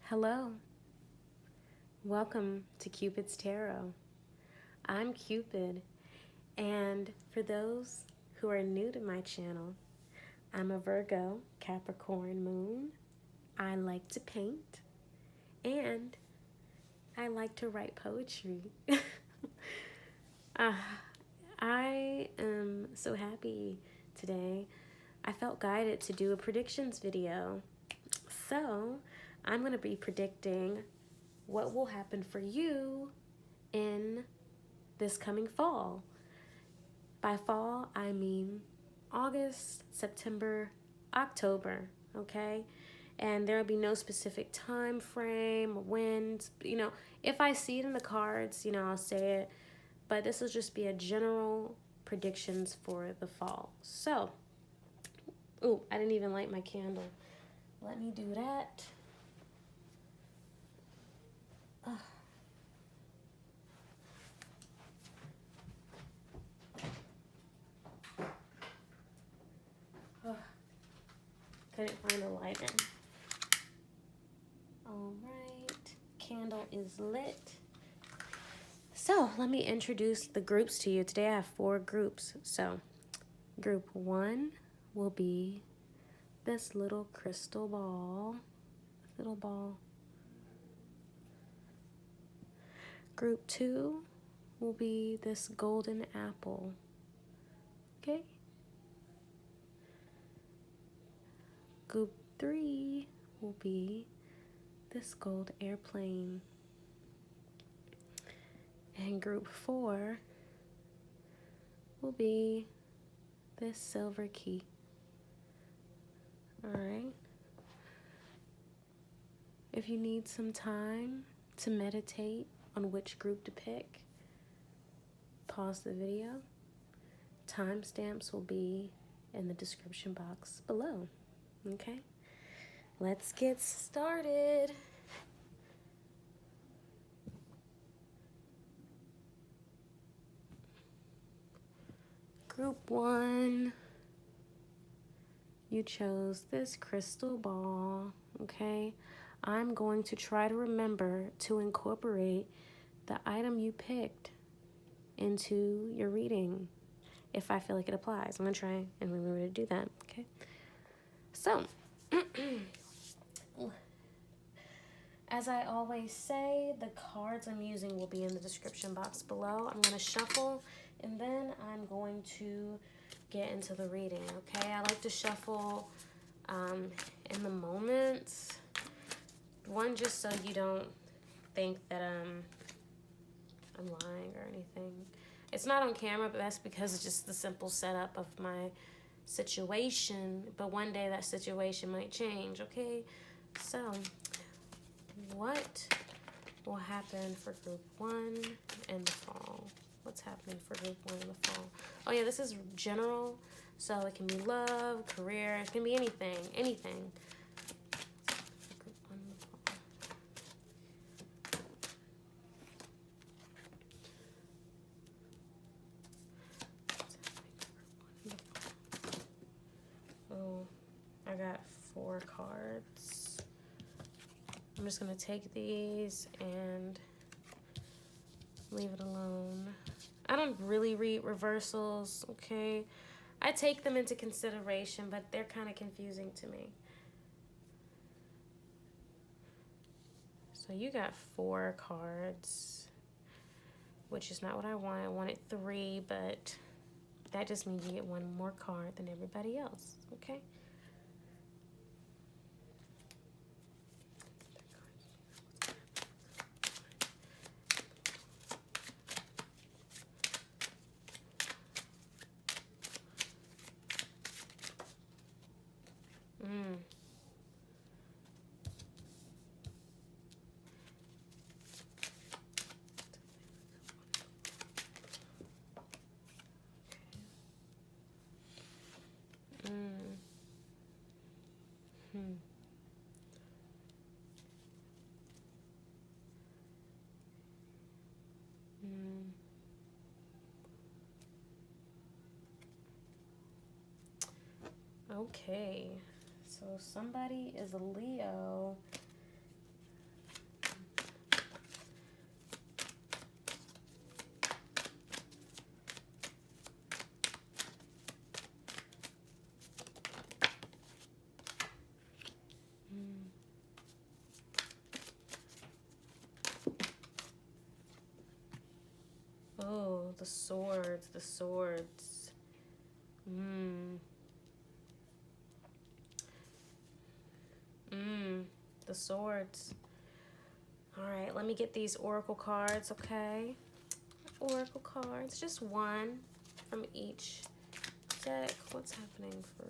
Hello, welcome to Cupid's Tarot. I'm Cupid, and for those who are new to my channel, I'm a Virgo, Capricorn moon. I like to paint, and I like to write poetry. I am so happy today. I felt guided to do a predictions video. So, I'm going to be predicting what will happen for you in this coming fall. By fall, I mean August, September, October, okay? And there will be no specific time frame or when, if I see it in the cards, I'll say it. But this will just be a general predictions for the fall. So, I didn't even light my candle. Let me do that. Couldn't find a lighter. All right, candle is lit. So let me introduce the groups to you. Today I have 4 groups. So group 1 will be this little crystal ball. Group 2 will be this golden apple. Okay. Group 3 will be this gold airplane. And group 4 will be this silver key. All right. If you need some time to meditate on which group to pick, pause the video. Timestamps will be in the description box below. Okay, let's get started. Group 1, you chose this crystal ball, okay? I'm going to try to remember to incorporate the item you picked into your reading if I feel like it applies. I'm going to try and remember to do that, okay? So, as I always say, the cards I'm using will be in the description box below. I'm going to shuffle, and then I'm going to get into the reading, okay? I like to shuffle in the moment. One, just so you don't think that I'm lying or anything. It's not on camera, but that's because it's just the simple setup of my situation. But one day that situation might change, okay? So, what will happen for group 1 in the fall? What's happening for group 1 in the fall? Oh yeah, this is general, so it can be love, career, it can be anything. Group 1 in the fall. Oh, I got 4 cards. I'm just going to take these and leave it alone. I don't really read reversals, okay? I take them into consideration, but they're kind of confusing to me. So you got 4 cards, which is not what I wanted. I wanted 3, but that just means you get 1 more card than everybody else, okay? Okay, so somebody is a Leo, the swords, the swords. The swords. All right, let me get these oracle cards, okay? Oracle cards, just one from each deck. What's happening for...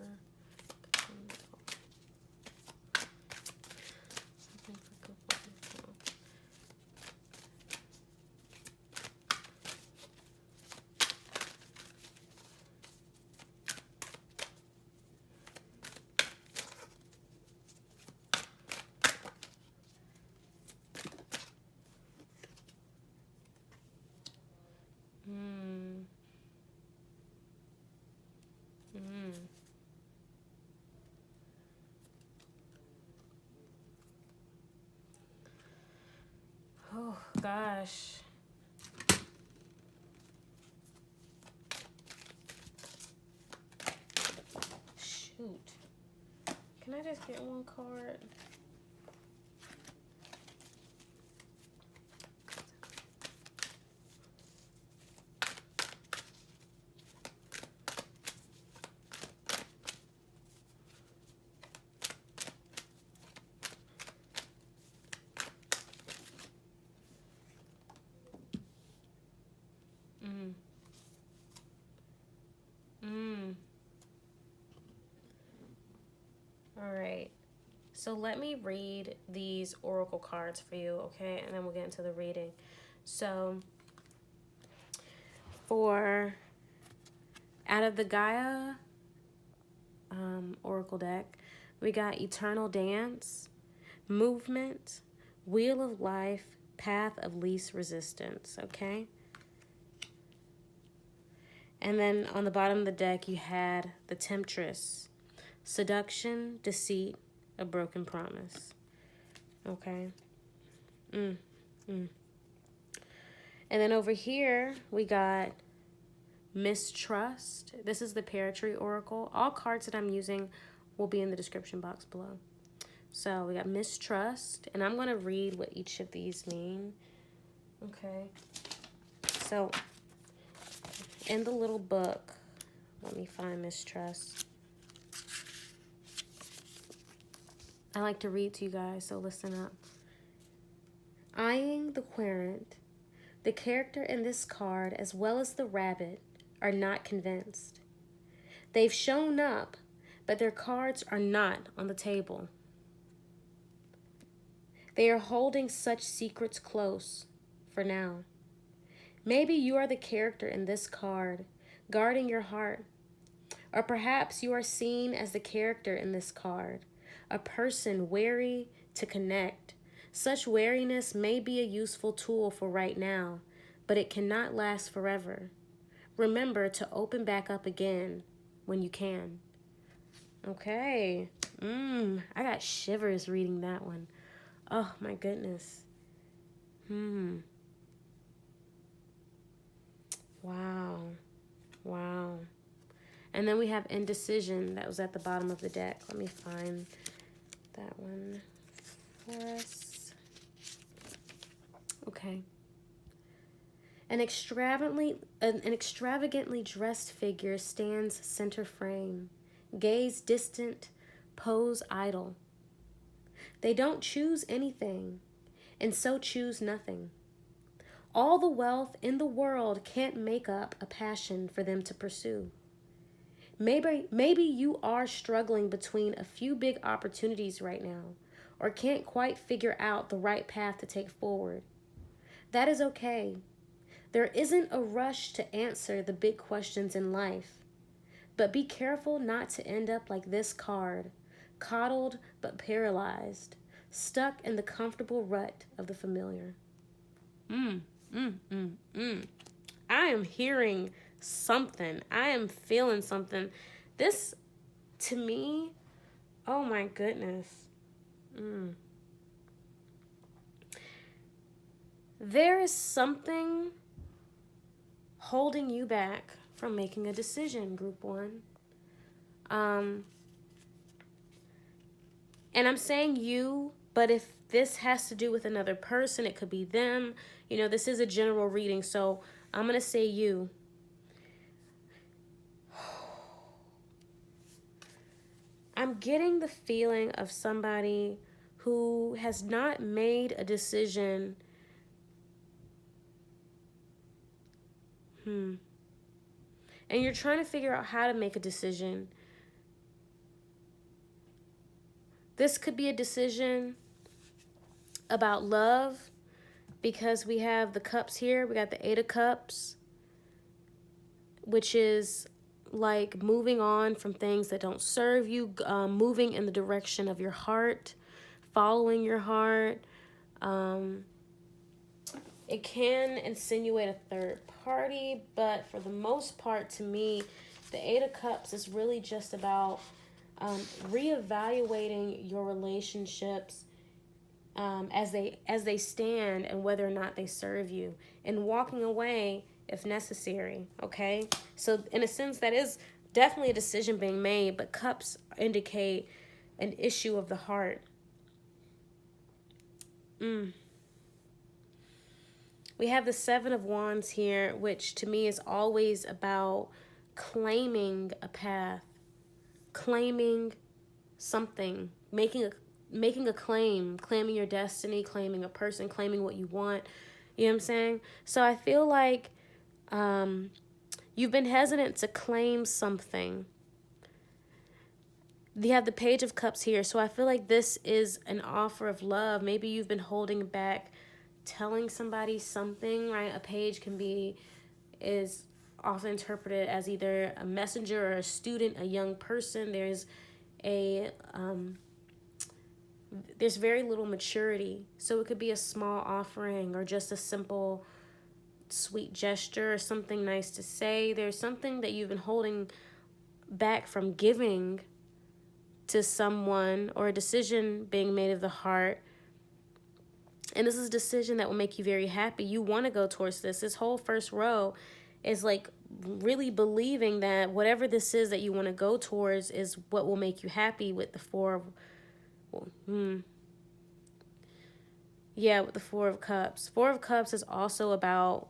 Oh, gosh. Shoot. Can I just get one card? All right. So let me read these oracle cards for you, okay? And then we'll get into the reading. So for out of the Gaia Oracle deck, we got Eternal Dance, Movement, Wheel of Life, Path of Least Resistance, okay? And then on the bottom of the deck, you had the Temptress, Seduction, Deceit, a Broken Promise, okay? And then over here, we got Mistrust. This is the Pear Tree Oracle. All cards that I'm using will be in the description box below. So we got Mistrust, and I'm going to read what each of these mean. Okay. So in the little book, let me find Mistrust. I like to read to you guys, so listen up. Eyeing the querent, the character in this card, as well as the rabbit, are not convinced. They've shown up, but their cards are not on the table. They are holding such secrets close for now. Maybe you are the character in this card, guarding your heart. Or perhaps you are seen as the character in this card, a person wary to connect. Such wariness may be a useful tool for right now, but it cannot last forever. Remember to open back up again when you can. Okay. I got shivers reading that one. Oh, my goodness. Wow. Wow. And then we have Indecision. That was at the bottom of the deck. Let me find that one for us. Okay. An extravagantly dressed figure stands center frame. Gaze distant, pose idle. They don't choose anything, and so choose nothing. All the wealth in the world can't make up a passion for them to pursue. Maybe you are struggling between a few big opportunities right now, or can't quite figure out the right path to take forward. That is okay. There isn't a rush to answer the big questions in life. But be careful not to end up like this card, coddled but paralyzed, stuck in the comfortable rut of the familiar. I am hearing something. I am feeling something. This, to me, oh my goodness. There is something holding you back from making a decision, Group 1. And I'm saying you, but if this has to do with another person, it could be them. You know, this is a general reading, so I'm going to say you. I'm getting the feeling of somebody who has not made a decision. And you're trying to figure out how to make a decision. This could be a decision about love, because we have the cups here. We got the 8 of Cups, which is like moving on from things that don't serve you, moving in the direction of your heart, following your heart. It can insinuate a third party, but for the most part, to me, the 8 of Cups is really just about reevaluating your relationships as they stand, and whether or not they serve you, and walking away if necessary. Okay, so in a sense, that is definitely a decision being made, but cups indicate an issue of the heart. We have the 7 of Wands here, which to me is always about claiming a path, claiming something, making a claim, claiming your destiny, claiming a person, claiming what you want. You know what I'm saying? So I feel like you've been hesitant to claim something. You have the Page of Cups here, so I feel like this is an offer of love. Maybe you've been holding back telling somebody something, right? A page is often interpreted as either a messenger or a student, a young person. There's very little maturity, so it could be a small offering or just a simple sweet gesture or something nice to say. There's something that you've been holding back from giving to someone, or a decision being made of the heart. And this is a decision that will make you very happy. You want to go towards this. This whole first row is like really believing that whatever this is that you want to go towards is what will make you happy, with the with the 4 of Cups. 4 of Cups is also about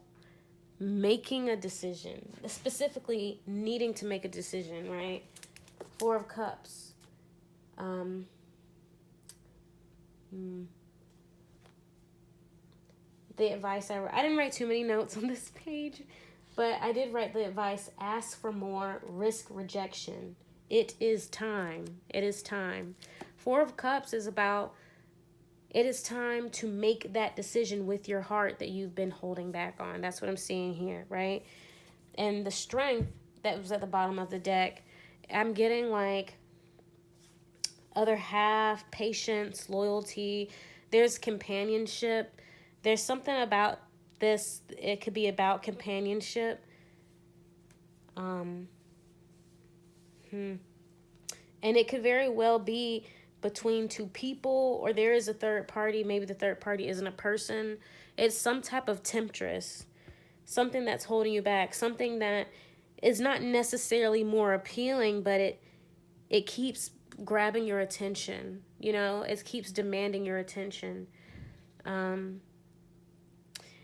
making a decision, specifically needing to make a decision, right? 4 of Cups. The advice I didn't write too many notes on this page, but I did write the advice: ask for more, risk rejection. It is time. It is time. 4 of Cups is about, it is time to make that decision with your heart that you've been holding back on. That's what I'm seeing here, right? And the Strength that was at the bottom of the deck, I'm getting like other half, patience, loyalty. There's companionship. There's something about this. It could be about companionship. And it could very well be between 2 people, or there is a third party. Maybe the third party isn't a person. It's some type of temptress, something that's holding you back, something that is not necessarily more appealing, but it keeps grabbing your attention. You know, it keeps demanding your attention. And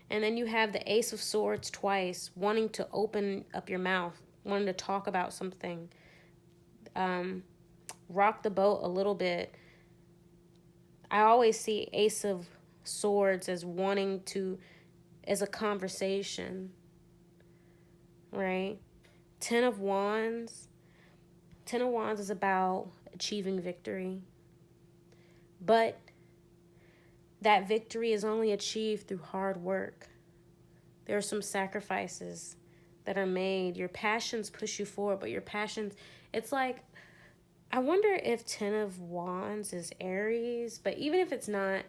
then you have the Ace of Swords twice, wanting to open up your mouth, wanting to talk about something. Rock the boat a little bit. I always see Ace of Swords as as a conversation, right? 10 of Wands. 10 of Wands is about achieving victory. But that victory is only achieved through hard work. There are some sacrifices that are made. Your passions push you forward, but your passions, it's like, I wonder if 10 of Wands is Aries, but even if it's not,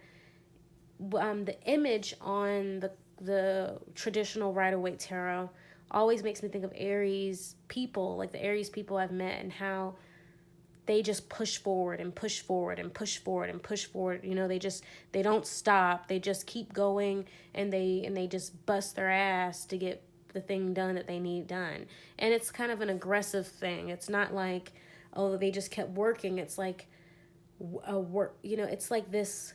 the image on the traditional Rider-Waite Tarot always makes me think of Aries people, like the Aries people I've met, and how they just push forward and push forward and push forward and push forward. You know, they don't stop. They just keep going, and they just bust their ass to get the thing done that they need done. And it's kind of an aggressive thing. It's not like, oh, they just kept working. It's like a work, you know, it's like this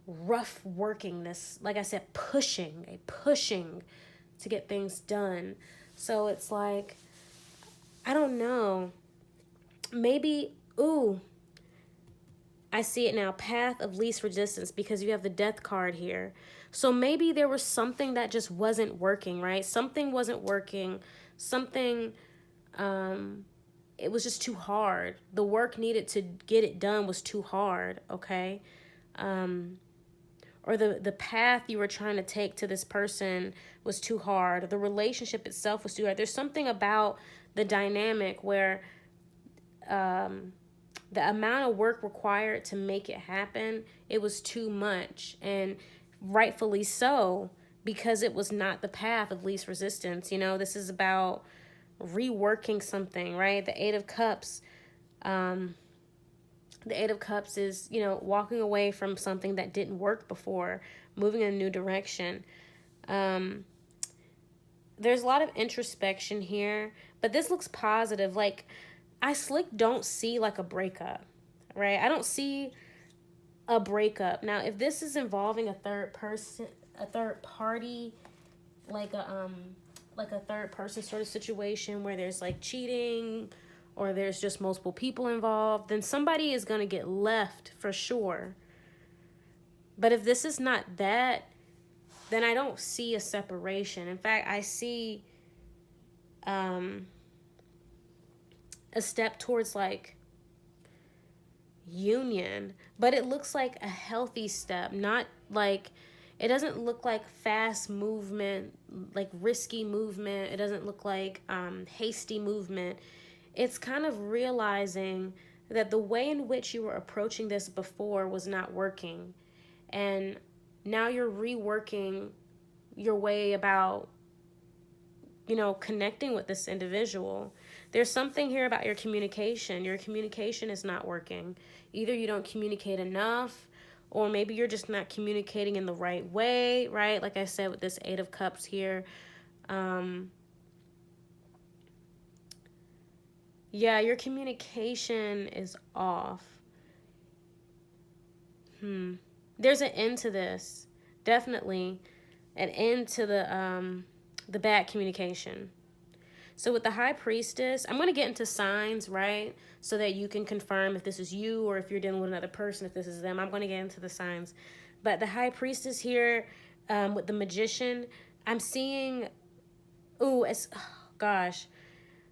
rough working, this, like I said, pushing to get things done. So it's like, I don't know. Maybe, ooh, I see it now. Path of least resistance, because you have the death card here. So maybe there was something that just wasn't working, right? Something wasn't working. Something, it was just too hard. The work needed to get it done was too hard, okay? Or the path you were trying to take to this person was too hard. Or the relationship itself was too hard. There's something about the dynamic where the amount of work required to make it happen, it was too much. And rightfully so, because it was not the path of least resistance. You know, this is about reworking something, right? The Eight of Cups, the Eight of Cups is, you know, walking away from something that didn't work before, moving in a new direction. There's a lot of introspection here, but this looks positive. Like, I don't see like a breakup, right? I don't see a breakup. Now, if this is involving a third party, like a third person sort of situation where there's like cheating or there's just multiple people involved, then somebody is going to get left for sure. But if this is not that, then I don't see a separation. In fact, I see a step towards like union, but it looks like a healthy step, not like, it doesn't look like fast movement, like risky movement. It doesn't look like hasty movement. It's kind of realizing that the way in which you were approaching this before was not working. And now you're reworking your way about, you know, connecting with this individual. There's something here about your communication. Your communication is not working. Either you don't communicate enough, or maybe you're just not communicating in the right way, right? Like I said, with this Eight of Cups here. Yeah, your communication is off. There's an end to this. Definitely an end to the bad communication. So with the High Priestess, I'm going to get into signs, right? So that you can confirm if this is you or if you're dealing with another person, if this is them. I'm going to get into the signs. But the High Priestess here, with the Magician, I'm seeing,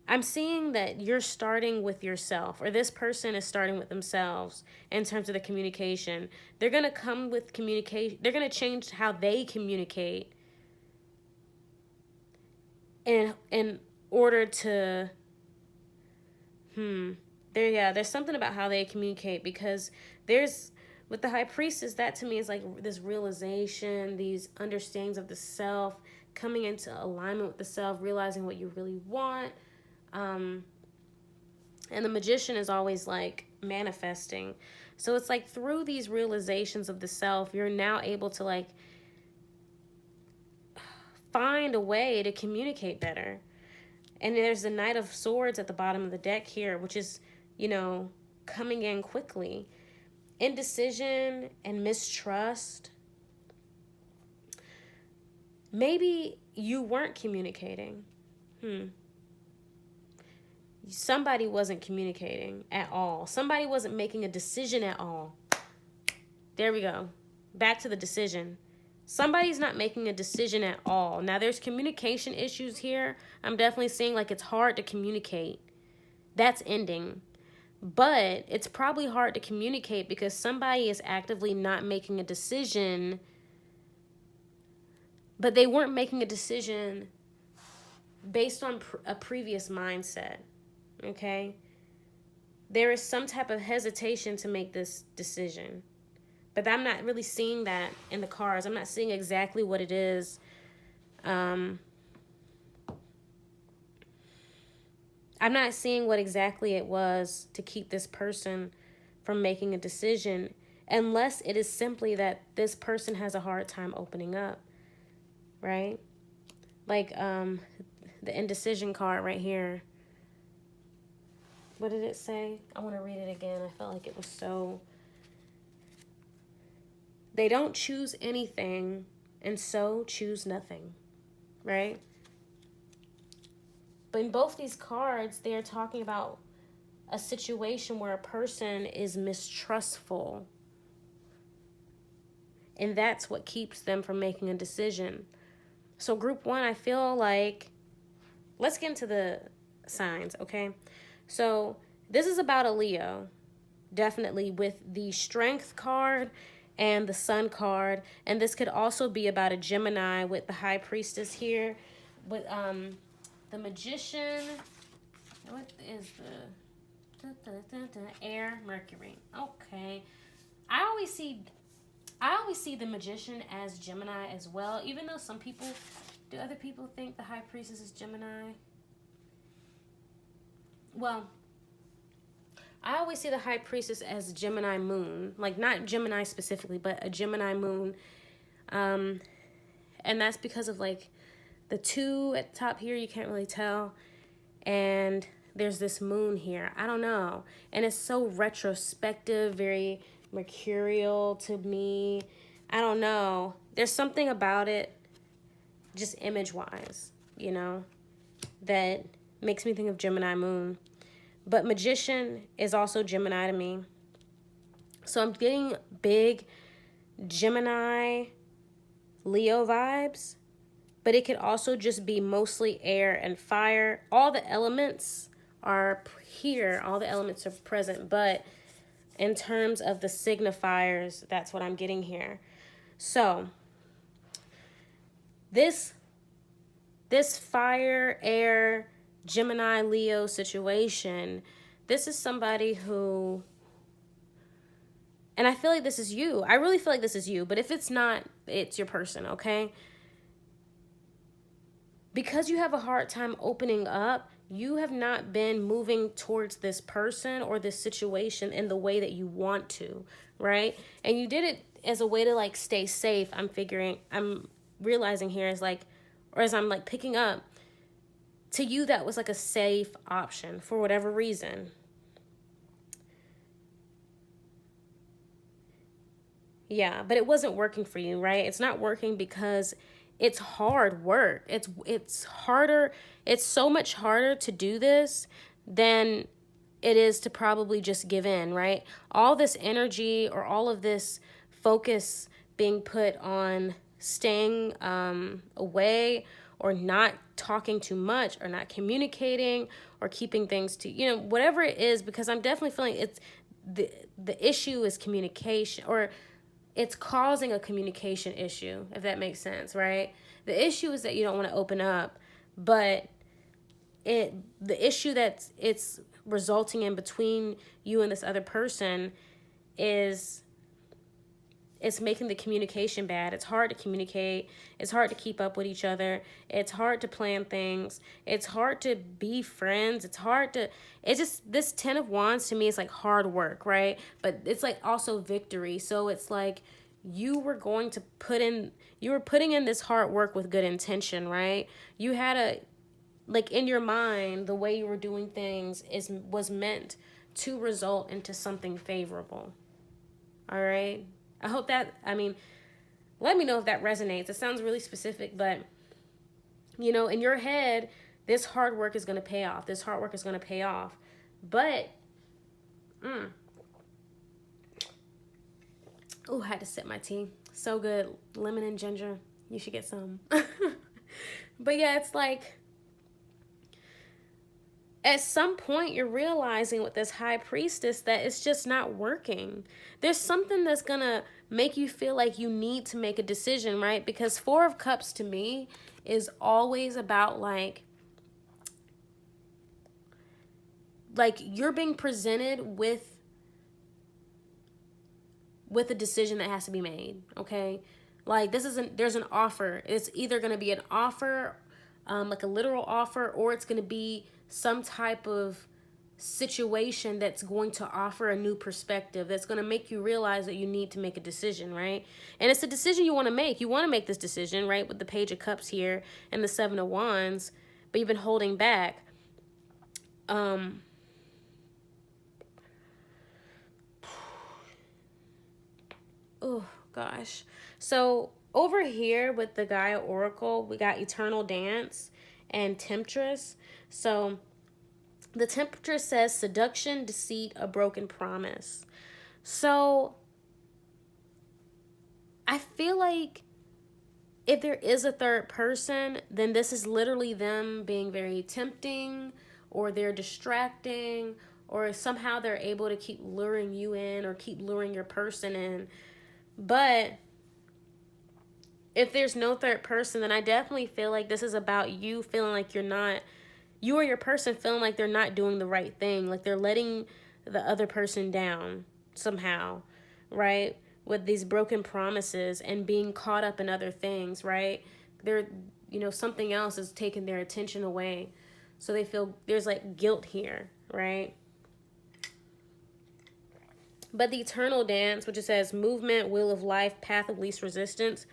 I'm seeing that you're starting with yourself, or this person is starting with themselves in terms of the communication. They're going to come with communication. They're going to change how they communicate in order to, there's something about how they communicate, because with the High Priestess, that to me is like this realization, these understandings of the self, coming into alignment with the self, realizing what you really want. And the Magician is always like manifesting. So it's like through these realizations of the self, you're now able to like find a way to communicate better. And there's the Knight of Swords at the bottom of the deck here, which is, you know, coming in quickly. Indecision and mistrust. Maybe you weren't communicating. Somebody wasn't communicating at all. Somebody wasn't making a decision at all. There we go. Back to the decision. Somebody's not making a decision at all. Now, there's communication issues here. I'm definitely seeing like it's hard to communicate. That's ending. But it's probably hard to communicate because somebody is actively not making a decision. But they weren't making a decision based on a previous mindset. Okay? There is some type of hesitation to make this decision. But I'm not really seeing that in the cards. I'm not seeing exactly what it is. I'm not seeing what exactly it was to keep this person from making a decision, unless it is simply that this person has a hard time opening up, right? Like the indecision card right here. What did it say? I want to read it again. I felt like it was so... They don't choose anything and so choose nothing, right? But in both these cards, they're talking about a situation where a person is mistrustful. And that's what keeps them from making a decision. So group one, I feel like, let's get into the signs, okay? So this is about a Leo, definitely, with the Strength card and the Sun card. And this could also be about a Gemini with the High Priestess here. With the Magician, what is the Air, Mercury. Okay. I always see the Magician as Gemini as well, even though some people, do other people think the High Priestess is Gemini? Well, I always see the High Priestess as Gemini moon, like not Gemini specifically, but a Gemini moon. And that's because of like the 2 at the top here, you can't really tell. And there's this moon here. I don't know. And it's so retrospective, very mercurial to me. I don't know. There's something about it, just image-wise, you know, that makes me think of Gemini moon. But Magician is also Gemini to me. So I'm getting big Gemini, Leo vibes. But it could also just be mostly air and fire. All the elements are here. All the elements are present. But in terms of the signifiers, that's what I'm getting here. So this fire, air, Gemini, Leo situation, this is somebody who, and I feel like this is you. I really feel like this is you. But if it's not, it's your person, okay? Because you have a hard time opening up, you have not been moving towards this person or this situation in the way that you want to, right? And you did it as a way to like stay safe. I'm realizing here is like, or as I'm like picking up, to you that was like a safe option for whatever reason. Yeah, but it wasn't working for you, right? It's not working because it's hard work. It's harder. It's so much harder to do this than it is to probably just give in, right? All this energy or all of this focus being put on staying away or not talking too much or not communicating or keeping things to, you know, whatever it is, because I'm definitely feeling it's the issue is communication, or it's causing a communication issue, if that makes sense, right? The issue is that you don't want to open up, but the issue that it's resulting in between you and this other person is it's making the communication bad. It's hard to communicate. It's hard to keep up with each other. It's hard to plan things. It's hard to be friends. It's just, this 10 of Wands to me is like hard work, right? But it's like also victory. So it's like you were putting in this hard work with good intention, right? You had like in your mind, the way you were doing things was meant to result into something favorable. All right? I hope that, let me know if that resonates. It sounds really specific, but, you know, in your head, this hard work is going to pay off. This hard work is going to pay off. But, I had to sip my tea. So good. Lemon and ginger. You should get some. But yeah, it's like, at some point you're realizing with this High Priestess that it's just not working. There's something that's going to make you feel like you need to make a decision, right? Because 4 of Cups to me is always about like you're being presented with a decision that has to be made, okay? Like there's an offer. It's either going to be an offer, like a literal offer, or it's going to be some type of situation that's going to offer a new perspective, that's going to make you realize that you need to make a decision, right? And it's a decision you want to make. You want to make this decision, right? With the Page of Cups here and the 7 of Wands, but you've been holding back. Oh, gosh. So over here with the Gaia Oracle, we got Eternal Dance. and Temptress. So the Temptress says seduction, deceit, a broken promise. So I feel like if there is a third person, then this is literally them being very tempting, or they're distracting, or somehow they're able to keep luring you in or keep luring your person in. But if there's no third person, then I definitely feel like this is about you feeling like you or your person feeling like they're not doing the right thing, like they're letting the other person down somehow, right? With these broken promises and being caught up in other things, right? They're, something else is taking their attention away. So they feel there's like guilt here, right? But the eternal dance, which it says movement, wheel of life, path of least resistance,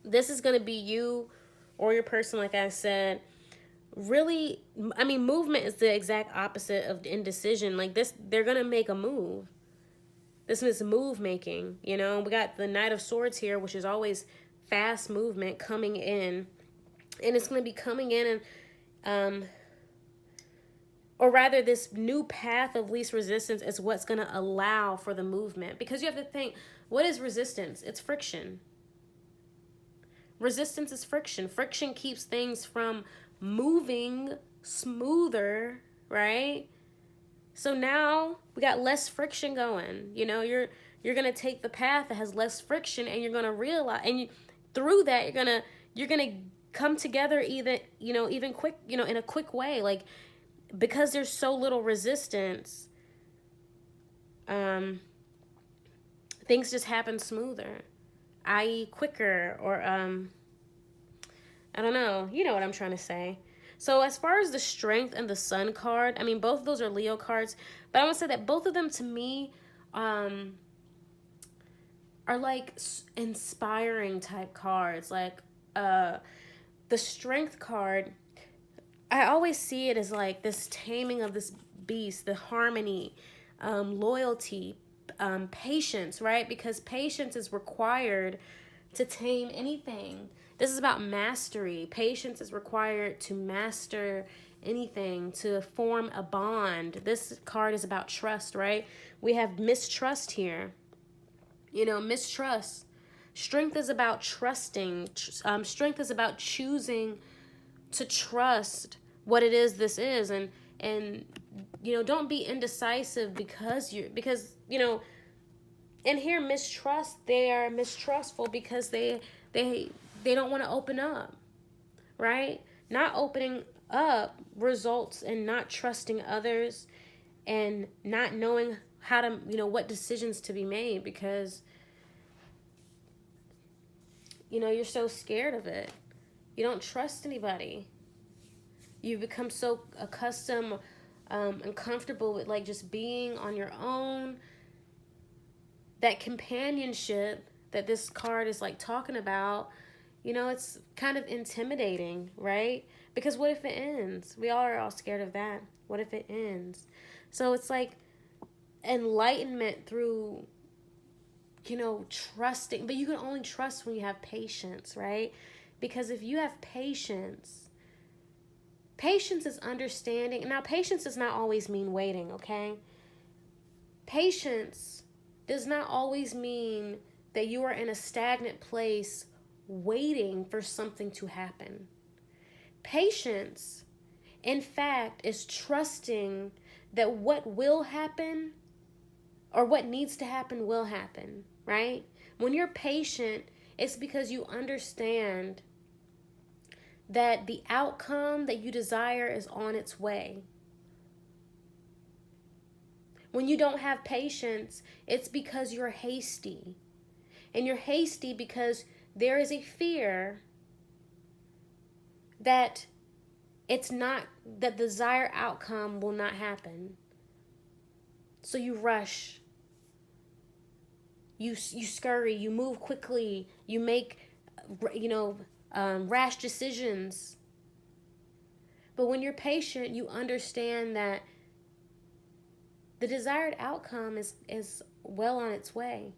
this is going to be you or your person, like I said. Really, I mean, movement is the exact opposite of indecision. Like this, they're going to make a move. This is move making, We got the Knight of Swords here, which is always fast movement coming in. And it's going to be coming in and, or rather this new path of least resistance is what's going to allow for the movement. Because you have to think, what is resistance? It's friction. Resistance is friction. Friction keeps things from moving smoother, right? So now we got less friction going. You're going to take the path that has less friction, and you're going to realize, and through that you're going to come together even quick, in a quick way, like because there's so little resistance, things just happen smoother, i.e. quicker, or I don't know, you know what I'm trying to say. So as far as the Strength and the Sun card, I mean, both of those are Leo cards, but I want to say that both of them to me are like inspiring type cards. Like the Strength card, I always see it as like this taming of this beast, the harmony, loyalty, patience, right? Because patience is required to tame anything. This is about mastery. Patience is required to master anything, to form a bond. This card is about trust, right? We have mistrust here. Mistrust. Strength is about trusting. Strength is about choosing to trust what it is this is. And don't be indecisive because and here mistrust, they are mistrustful because they don't want to open up, right? Not opening up results in not trusting others and not knowing how to, what decisions to be made because, you're so scared of it. You don't trust anybody. You become so accustomed and comfortable with like just being on your own. That companionship that this card is like talking about, it's kind of intimidating, right? Because what if it ends? We are all scared of that. What if it ends? So it's like enlightenment through, trusting. But you can only trust when you have patience, right? Because if you have patience is understanding. Now, patience does not always mean waiting, okay? Patience does not always mean that you are in a stagnant place waiting for something to happen. Patience, in fact, is trusting that what will happen or what needs to happen will happen, right? When you're patient, it's because you understand that the outcome that you desire is on its way. When you don't have patience, it's because you're hasty. And you're hasty because there is a fear that the desired outcome will not happen. So you rush. You scurry, you move quickly, you make, rash decisions. But when you're patient, you understand that the desired outcome is well on its way.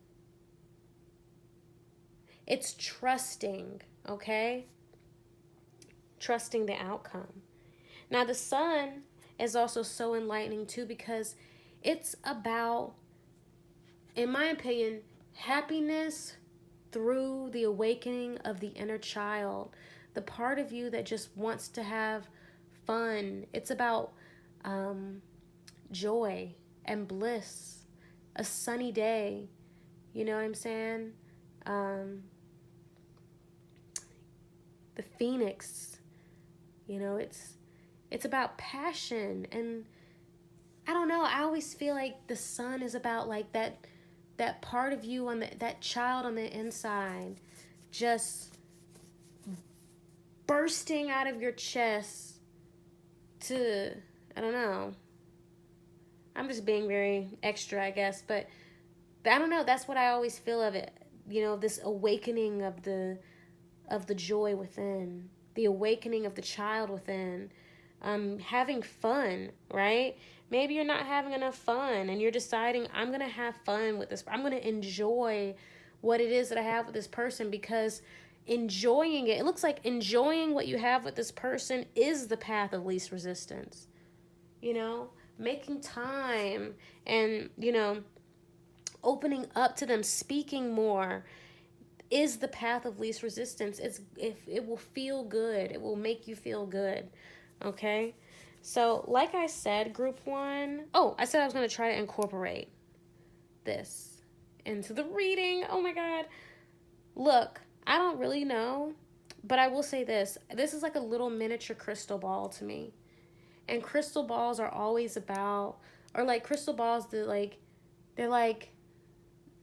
It's trusting, okay? trusting the outcome. Now, the Sun is also so enlightening too, because it's about, in my opinion, happiness through the awakening of the inner child, the part of you that just wants to have fun. It's about joy and bliss, a sunny day. You know what I'm saying? The phoenix. You know, it's about passion. And I don't know, I always feel like the Sun is about like that part of you on that child on the inside, just bursting out of your chest to, I don't know. I'm just being very extra, I guess, but I don't know, that's what I always feel of it. You know, this awakening of the joy within, the awakening of the child within, having fun, right? Maybe you're not having enough fun and you're deciding, I'm going to have fun with this. I'm going to enjoy what it is that I have with this person, because enjoying it looks like enjoying what you have with this person is the path of least resistance. You know, making time and, you know, opening up to them, speaking more is the path of least resistance. It will feel good. It will make you feel good. Okay? So, like I said, group 1, I said I was going to try to incorporate this into the reading. Oh my God. Look, I don't really know, but I will say this. This is like a little miniature crystal ball to me. And crystal balls are always about, or like crystal balls, they're like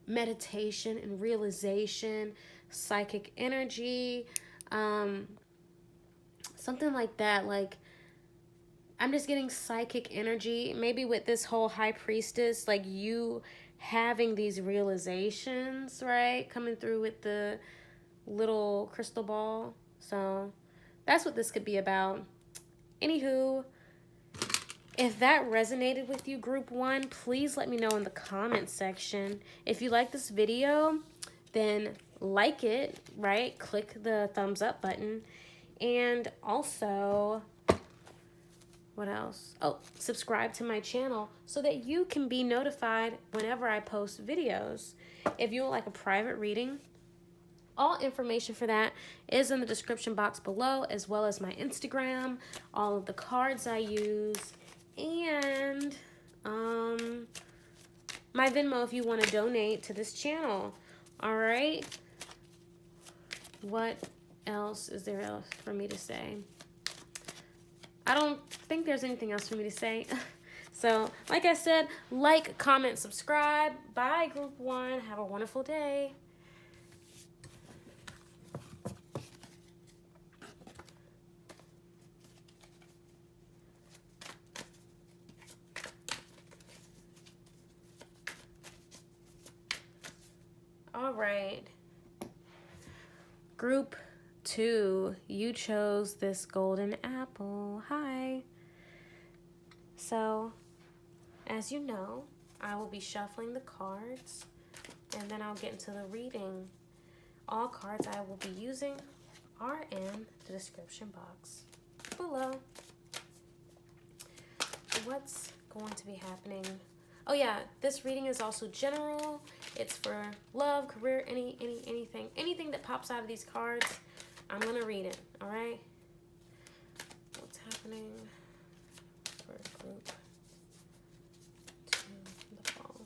meditation and realization, psychic energy, something like that. Like, I'm just getting psychic energy, maybe with this whole high priestess, like you having these realizations, right? Coming through with the little crystal ball. So that's what this could be about. Anywho, if that resonated with you, group 1, please let me know in the comments section. If you like this video, then like it, right? Click the thumbs up button. And also, what else? Subscribe to my channel so that you can be notified whenever I post videos. If you would like a private reading, all information for that is in the description box below, as well as my Instagram, all of the cards I use, and my Venmo if you want to donate to this channel. All right? What else is there else for me to say? I don't think there's anything else for me to say. So, like I said, like, comment, subscribe. Bye, group 1. Have a wonderful day. All right. Group 2, you chose this golden apple. Hi. So, as you know, I will be shuffling the cards, and then I'll get into the reading. All cards I will be using are in the description box below. What's going to be happening? Oh yeah, this reading is also general. It's for love, career, anything that pops out of these cards. I'm gonna read it. All right. What's happening for group 2 in the fall?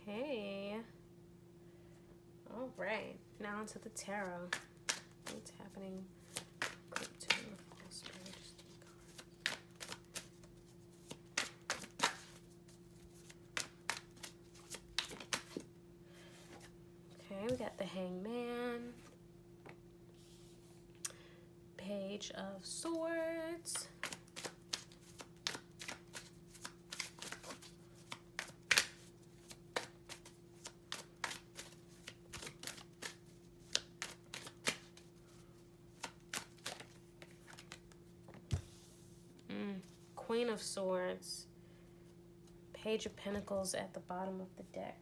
Okay. All right. Now onto the tarot. What's happening? Okay, we got the Hangman, Page of Swords, Queen of Swords, Page of Pentacles at the bottom of the deck.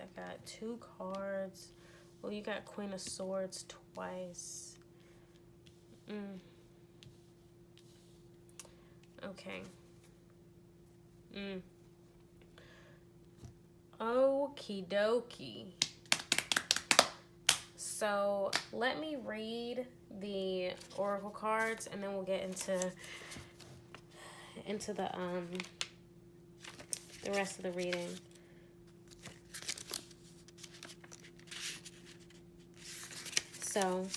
I got 2 cards. Well, you got Queen of Swords twice. Okay. Okie dokie. So let me read the oracle cards, and then we'll get into the rest of the reading. So,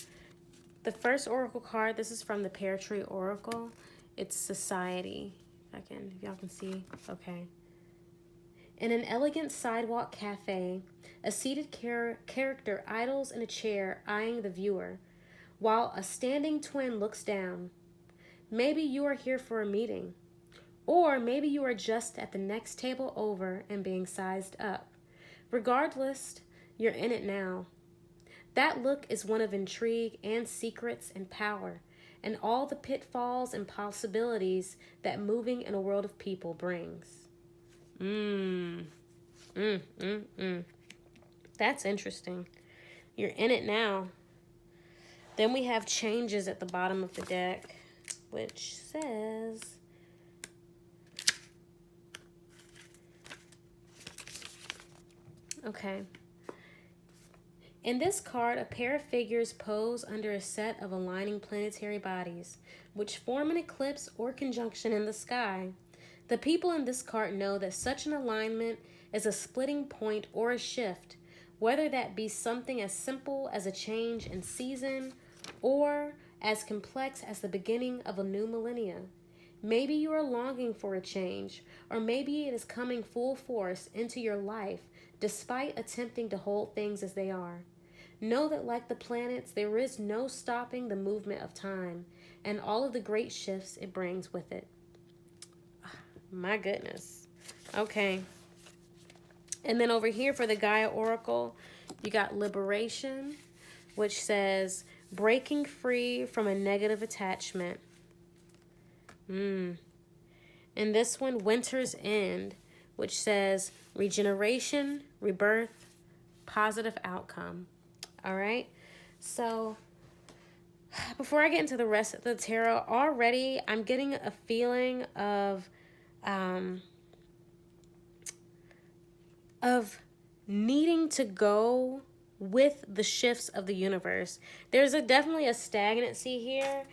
the first oracle card, this is from the Pear Tree Oracle. It's Society. If y'all can see. Okay. In an elegant sidewalk cafe, a seated character idles in a chair, eyeing the viewer, while a standing twin looks down. Maybe you are here for a meeting. Or maybe you are just at the next table over and being sized up. Regardless, you're in it now. That look is one of intrigue and secrets and power, and all the pitfalls and possibilities that moving in a world of people brings. That's interesting. You're in it now. Then we have changes at the bottom of the deck, which says... Okay. In this card, a pair of figures pose under a set of aligning planetary bodies, which form an eclipse or conjunction in the sky. The people in this card know that such an alignment is a splitting point or a shift, whether that be something as simple as a change in season or as complex as the beginning of a new millennia. Maybe you are longing for a change, or maybe it is coming full force into your life despite attempting to hold things as they are. Know that like the planets, there is no stopping the movement of time and all of the great shifts it brings with it. My goodness. Okay. And then over here for the Gaia Oracle, you got Liberation, which says breaking free from a negative attachment. And this one, Winter's End, which says regeneration, rebirth, positive outcome. All right. So before I get into the rest of the tarot, already I'm getting a feeling of of needing to go with the shifts of the universe. There's definitely a stagnancy here,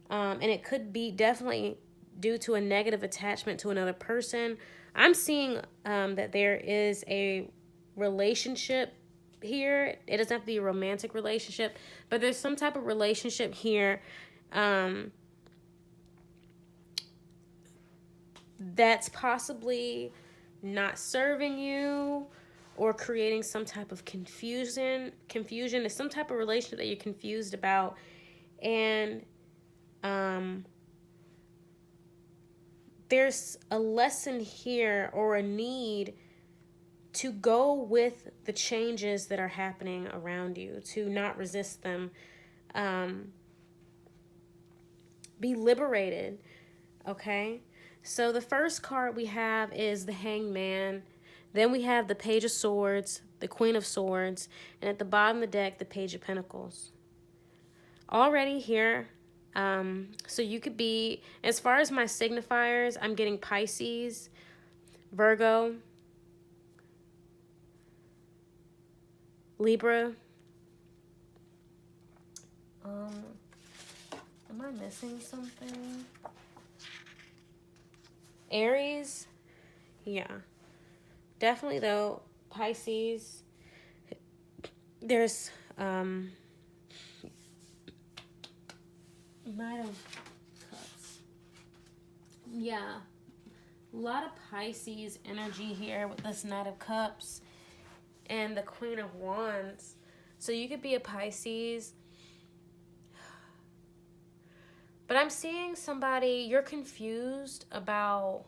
and it could be definitely due to a negative attachment to another person. I'm seeing that there is a relationship here. It doesn't have to be a romantic relationship, but there's some type of relationship here that's possibly not serving you or creating some type of confusion. Is some type of relationship that you're confused about, and there's a lesson here or a need to go with the changes that are happening around you, to not resist them. Be liberated, okay? So the first card we have is the Hangman. Then we have the Page of Swords, the Queen of Swords, and at the bottom of the deck, the Page of Pentacles. Already here, so you could be, as far as my signifiers, I'm getting Pisces, Virgo, Libra. Am I missing something? Aries. Yeah. Definitely though, Pisces. There's Knight of Cups. Yeah. A lot of Pisces energy here with this Knight of Cups and the Queen of Wands. So you could be a Pisces. But I'm seeing somebody, you're confused about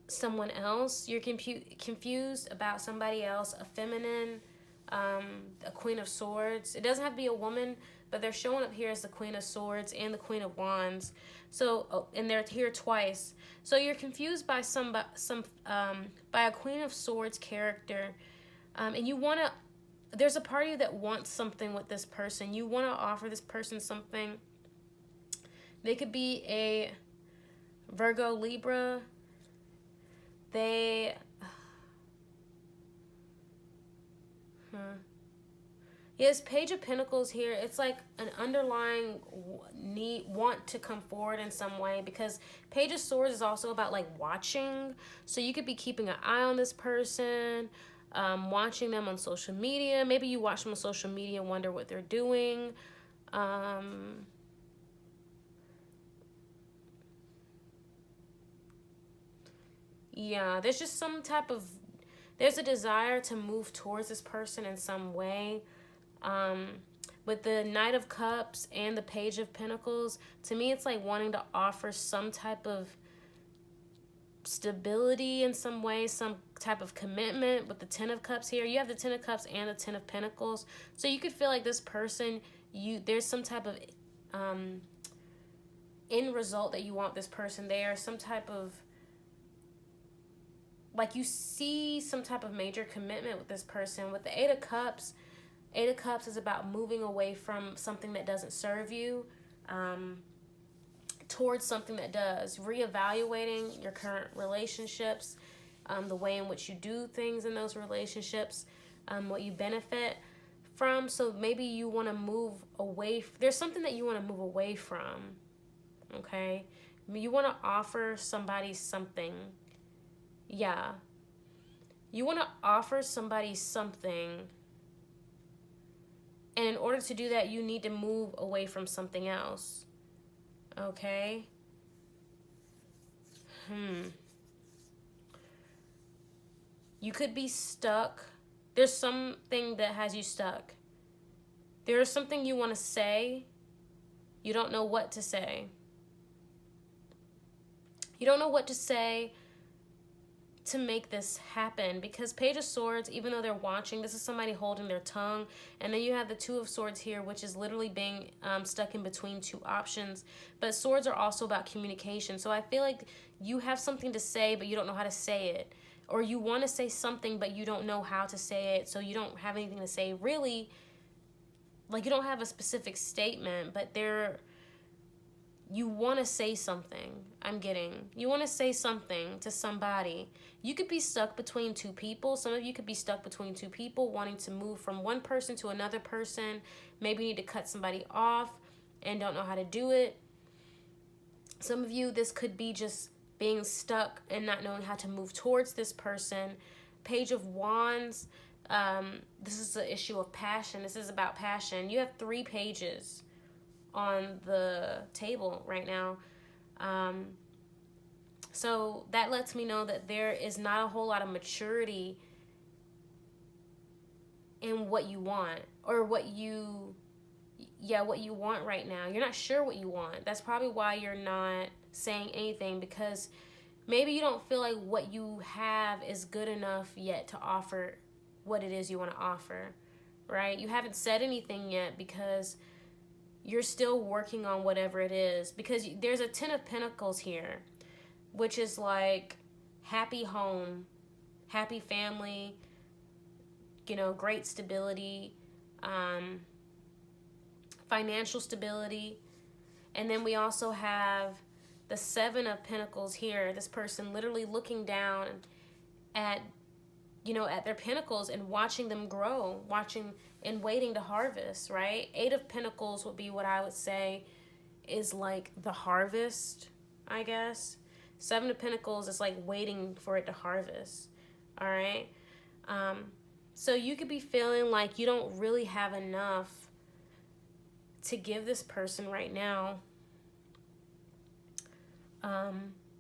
someone else. You're confused about somebody else, a feminine, a Queen of Swords. It doesn't have to be a woman, but they're showing up here as the Queen of Swords and the Queen of Wands. So, and they're here twice. So you're confused by by a Queen of Swords character, and you want to. There's a part of you that wants something with this person. You want to offer this person something. They could be a Virgo, Libra. Yes, Page of Pentacles here. It's like an underlying want to come forward in some way, because Page of Swords is also about like watching. So you could be keeping an eye on this person, watching them on social media. Maybe you watch them on social media and wonder what they're doing. Yeah, there's just some type of, there's a desire to move towards this person in some way. With the Knight of Cups and the Page of Pentacles, to me it's like wanting to offer some type of stability in some way, some type of commitment. With the Ten of Cups here, you have the Ten of Cups and the Ten of Pentacles. So you could feel like this person, there's some type of end result that you want this person there, some type of, like you see some type of major commitment with this person. With the Eight of Cups is about moving away from something that doesn't serve you, towards something that does. Reevaluating your current relationships, the way in which you do things in those relationships, what you benefit from. So maybe you want to move away. There's something that you want to move away from, okay? You want to offer somebody something. Yeah. You want to offer somebody something. And in order to do that, you need to move away from something else. Okay? You could be stuck. There's something that has you stuck. There is something you want to say. You don't know what to say. You don't know what to say to make this happen, because Page of Swords, even though they're watching, this is somebody holding their tongue. And then you have the Two of Swords here, which is literally being stuck in between two options. But swords are also about communication. So I feel like you have something to say, but you don't know how to say it. Or you want to say something, but you don't know how to say it. So you don't have anything to say really. Like, you don't have a specific statement, but you want to say something. You want to say something to somebody. You could be stuck between two people. Some of you could be stuck between two people, wanting to move from one person to another person. Maybe you need to cut somebody off and don't know how to do it. Some of you, this could be just being stuck and not knowing how to move towards this person. Page of Wands. This is an issue of passion. This is about passion. You have 3 pages on the table right now. So that lets me know that there is not a whole lot of maturity in what you want, or what you want right now. You're not sure what you want. That's probably why you're not saying anything, because maybe you don't feel like what you have is good enough yet to offer what it is you want to offer, right? You haven't said anything yet because you're still working on whatever it is, because there's a 10 of Pentacles here, which is like happy home, happy family, great stability, financial stability. And then we also have the 7 of Pentacles here. This person literally looking down at their pentacles and watching them grow, watching and waiting to harvest, right? 8 of Pentacles would be what I would say is like the harvest, I guess. 7 of Pentacles is like waiting for it to harvest, all right? So you could be feeling like you don't really have enough to give this person right now.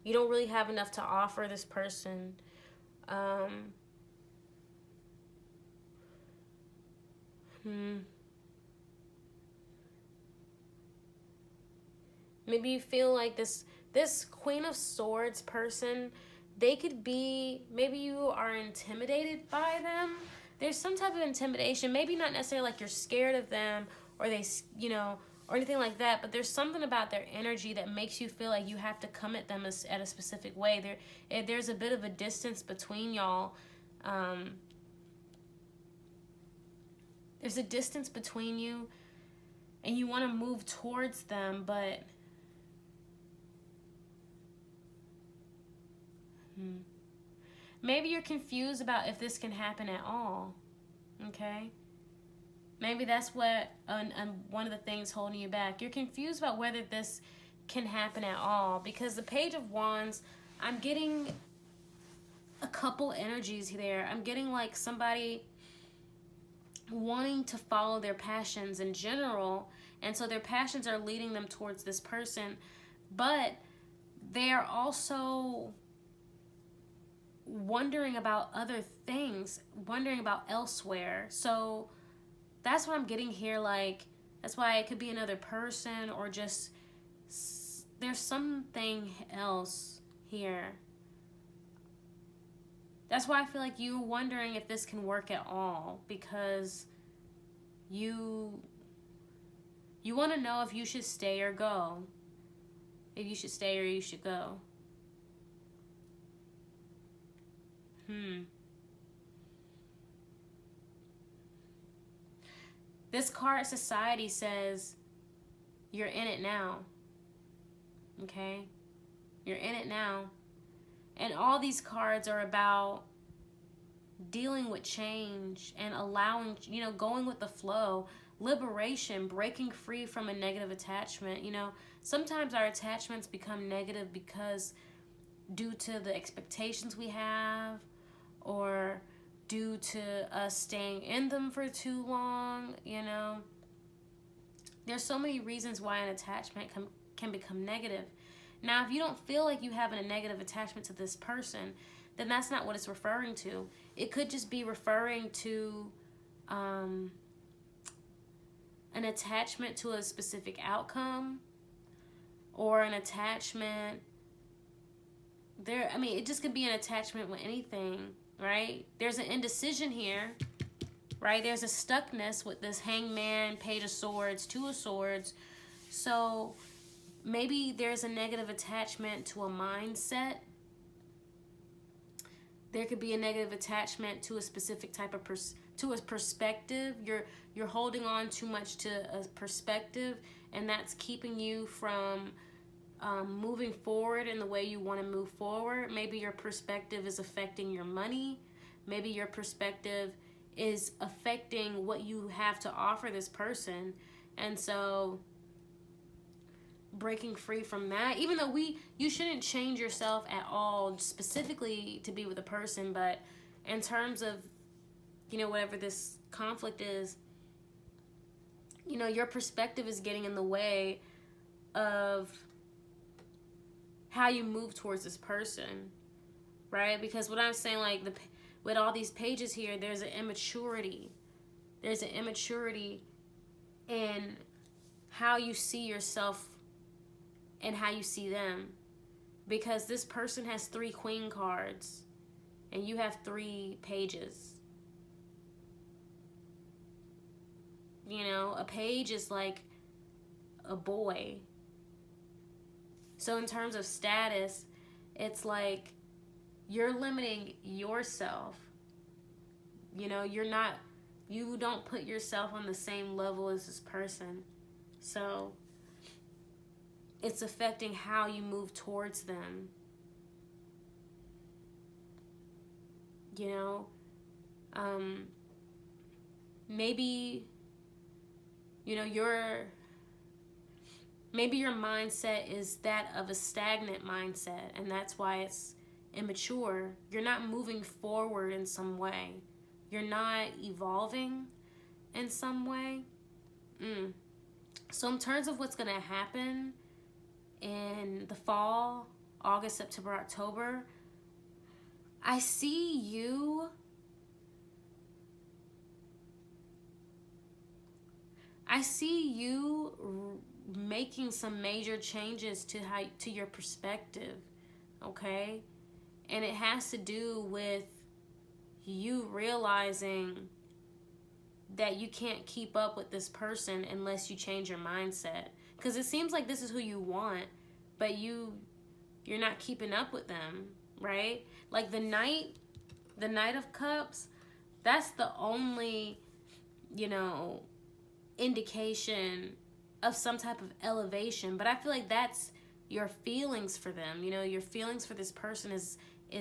You don't really have enough to offer this person. Maybe you feel like this Queen of Swords person, they could be, maybe you are intimidated by them. There's some type of intimidation, maybe not necessarily like you're scared of them or they, or anything like that, but there's something about their energy that makes you feel like you have to come at them at a specific way. There's a bit of a distance between y'all. There's a distance between you and you want to move towards them, but maybe you're confused about if this can happen at all, okay? Maybe that's what one of the things holding you back. You're confused about whether this can happen at all, because the Page of Wands, I'm getting a couple energies there. I'm getting like somebody wanting to follow their passions in general, and so their passions are leading them towards this person, but they are also wondering about other things, wondering about elsewhere. So that's what I'm getting here. Like, that's why it could be another person, or just there's something else here. That's why I feel like you're wondering if this can work at all, because you want to know if you should stay or go. If you should stay or you should go. This card, Society, says you're in it now. Okay? You're in it now. And all these cards are about dealing with change and allowing, going with the flow, liberation, breaking free from a negative attachment. Sometimes our attachments become negative because due to the expectations we have, or due to us staying in them for too long, There's so many reasons why an attachment can become negative. Now, if you don't feel like you have a negative attachment to this person, then that's not what it's referring to. It could just be referring to an attachment to a specific outcome, or an attachment there. I mean, it just could be an attachment with anything, right? There's an indecision here, right? There's a stuckness with this Hangman, Page of Swords, 2 of Swords. So maybe there's a negative attachment to a mindset. There could be a negative attachment to a specific type of to a perspective. You're holding on too much to a perspective, and that's keeping you from moving forward in the way you want to move forward. Maybe your perspective is affecting your money. Maybe your perspective is affecting what you have to offer this person. And so breaking free from that, even though you shouldn't change yourself at all specifically to be with a person, but in terms of, you know, whatever this conflict is, you know, your perspective is getting in the way of how you move towards this person, right? Because what I'm saying, like, with all these pages here, there's an immaturity. There's an immaturity in how you see yourself and how you see them. Because this person has 3 queen cards and you have 3 pages. You know, a page is like a boy. So in terms of status, it's like you're limiting yourself. You know, you don't put yourself on the same level as this person. So it's affecting how you move towards them. You know, maybe, you know, maybe your mindset is that of a stagnant mindset, and that's why it's immature. You're not moving forward in some way. You're not evolving in some way. So in terms of what's going to happen in the fall, August, September, October, I see you making some major changes to your perspective, okay? And it has to do with you realizing that you can't keep up with this person unless you change your mindset. Because it seems like this is who you want, but you're not keeping up with them, right? Like the Knight of Cups, that's the only, you know, indication of some type of elevation. But I feel like that's your feelings for them. You know, your feelings for this person is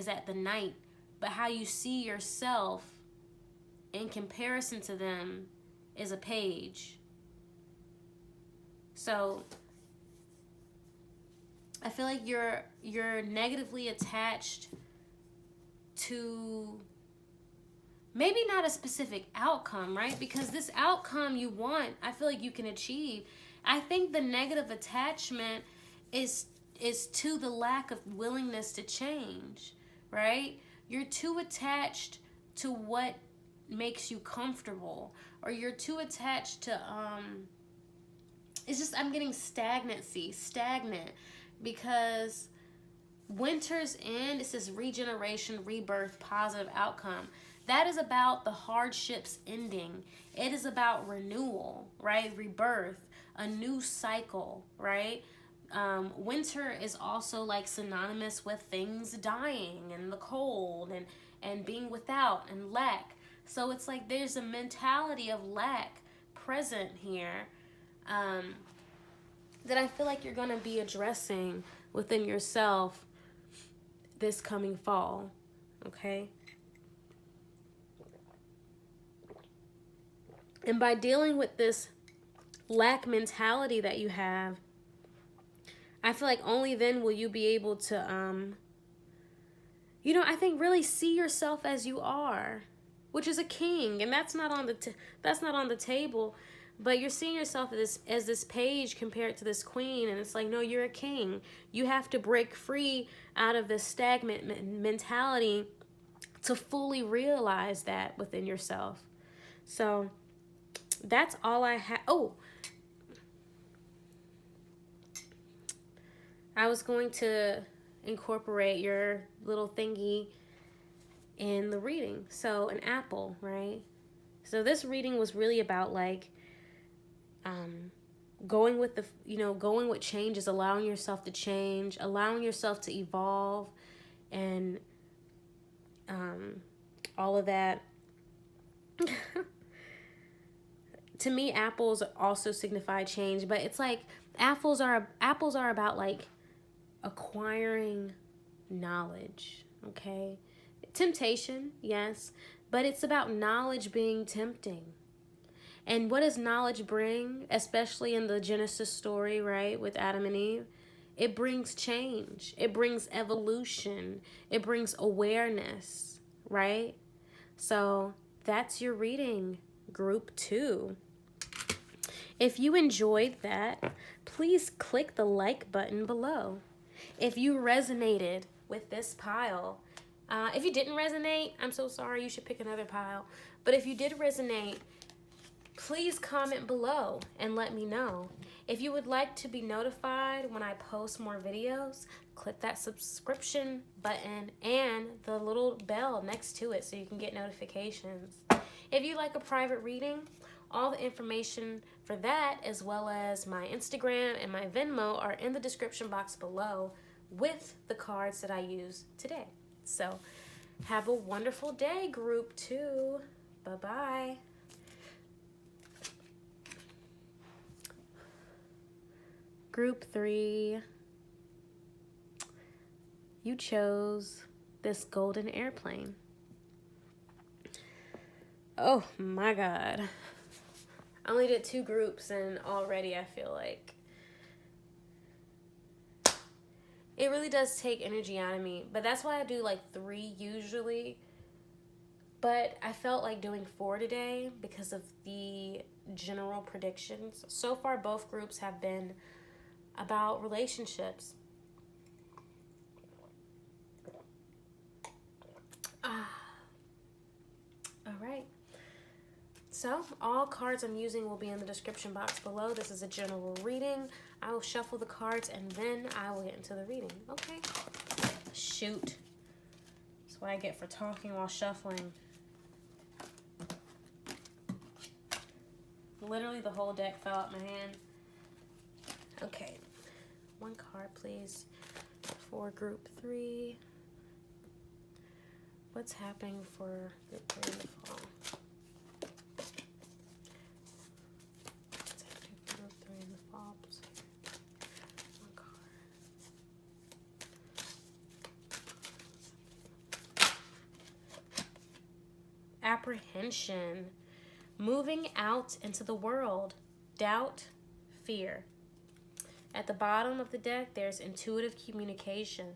at the Knight. But how you see yourself in comparison to them is a page. So I feel like you're negatively attached to maybe not a specific outcome, right? Because this outcome you want, I feel like you can achieve. I think the negative attachment is to the lack of willingness to change, right? You're too attached to what makes you comfortable, or you're too attached to it's just, I'm getting stagnant, because winter's end, it says regeneration, rebirth, positive outcome. That is about the hardships ending. It is about renewal, right? Rebirth, a new cycle, right? Winter is also like synonymous with things dying and the cold and being without and lack. So it's like there's a mentality of lack present here that I feel like you're going to be addressing within yourself this coming fall, okay? And by dealing with this lack mentality that you have, I feel like only then will you be able to, you know, I think really see yourself as you are, which is a king, and that's not on the table. But you're seeing yourself as this page compared to this queen, and it's like, no, you're a king. You have to break free out of this stagnant mentality to fully realize that within yourself. So that's all I have. Oh, I was going to incorporate your little thingy in the reading. So an apple, right? So this reading was really about like going with changes, allowing yourself to change, allowing yourself to evolve, and all of that. To me, apples also signify change, but it's like apples are about like acquiring knowledge, okay? Temptation, yes, but it's about knowledge being tempting. And what does knowledge bring, especially in the Genesis story, right, with Adam and Eve? It brings change. It brings evolution. It brings awareness, right? So that's your reading, group 2. If you enjoyed that, please click the like button below. If you resonated with this pile, if you didn't resonate, I'm so sorry, you should pick another pile. But if you did resonate, please comment below and let me know. If you would like to be notified when I post more videos, click that subscription button and the little bell next to it so you can get notifications. If you like a private reading, all the information for that, as well as my Instagram and my Venmo, are in the description box below with the cards that I use today. So have a wonderful day, group 2. Bye-bye. Group 3, you chose this golden airplane. Oh my God. I only did 2 groups and already I feel like it really does take energy out of me. But that's why I do like 3 usually. But I felt like doing 4 today because of the general predictions. So far, both groups have been about relationships. All right. So all cards I'm using will be in the description box below. This is a general reading. I will shuffle the cards and then I will get into the reading. Okay. Shoot. That's what I get for talking while shuffling. Literally the whole deck fell out my hand. Okay. 1 card, please, for group 3. What's happening for group 3 in the fall? What's happening for group 3 in the fall? 1 card. Apprehension. Moving out into the world. Doubt. Fear. At the bottom of the deck, there's intuitive communication,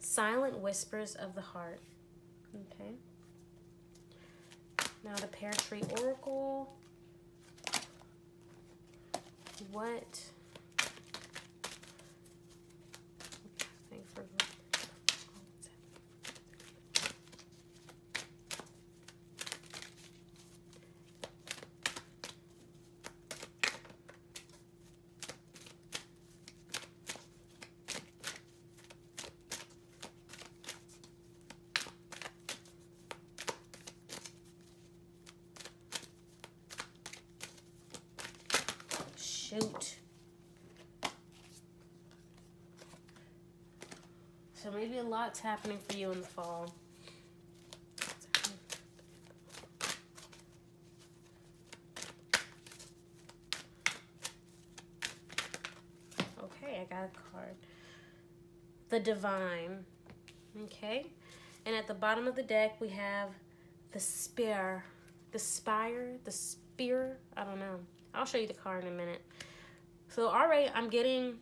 silent whispers of the heart. Okay. Now the Pear Tree Oracle. What? Shoot. So maybe a lot's happening for you in the fall. Okay, I got a card. The Divine. Okay. And at the bottom of the deck, we have the Spear. The Spire? The Spear? I don't know. I'll show you the card in a minute. So already I'm getting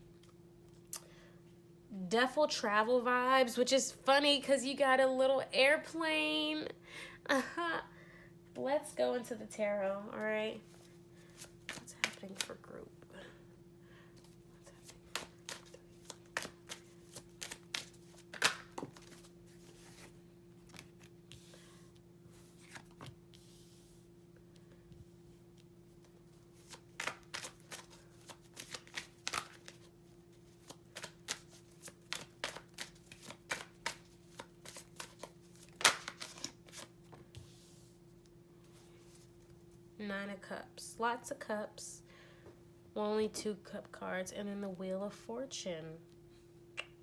duffel travel vibes, which is funny because you got a little airplane. Let's go into the tarot, all right? What's happening for group? Nine of Cups. Lots of cups. Only 2 cup cards. And then the Wheel of Fortune.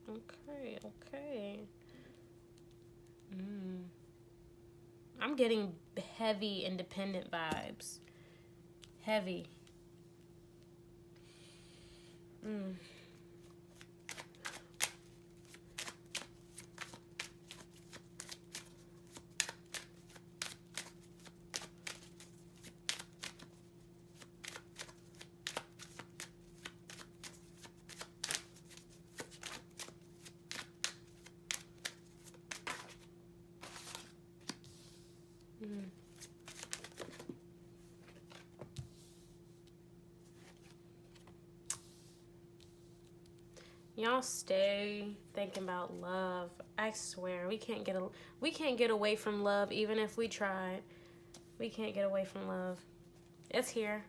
Okay. I'm getting heavy independent vibes. Heavy. Y'all stay thinking about love. I swear, we can't get away from love even if we tried. We can't get away from love. It's here.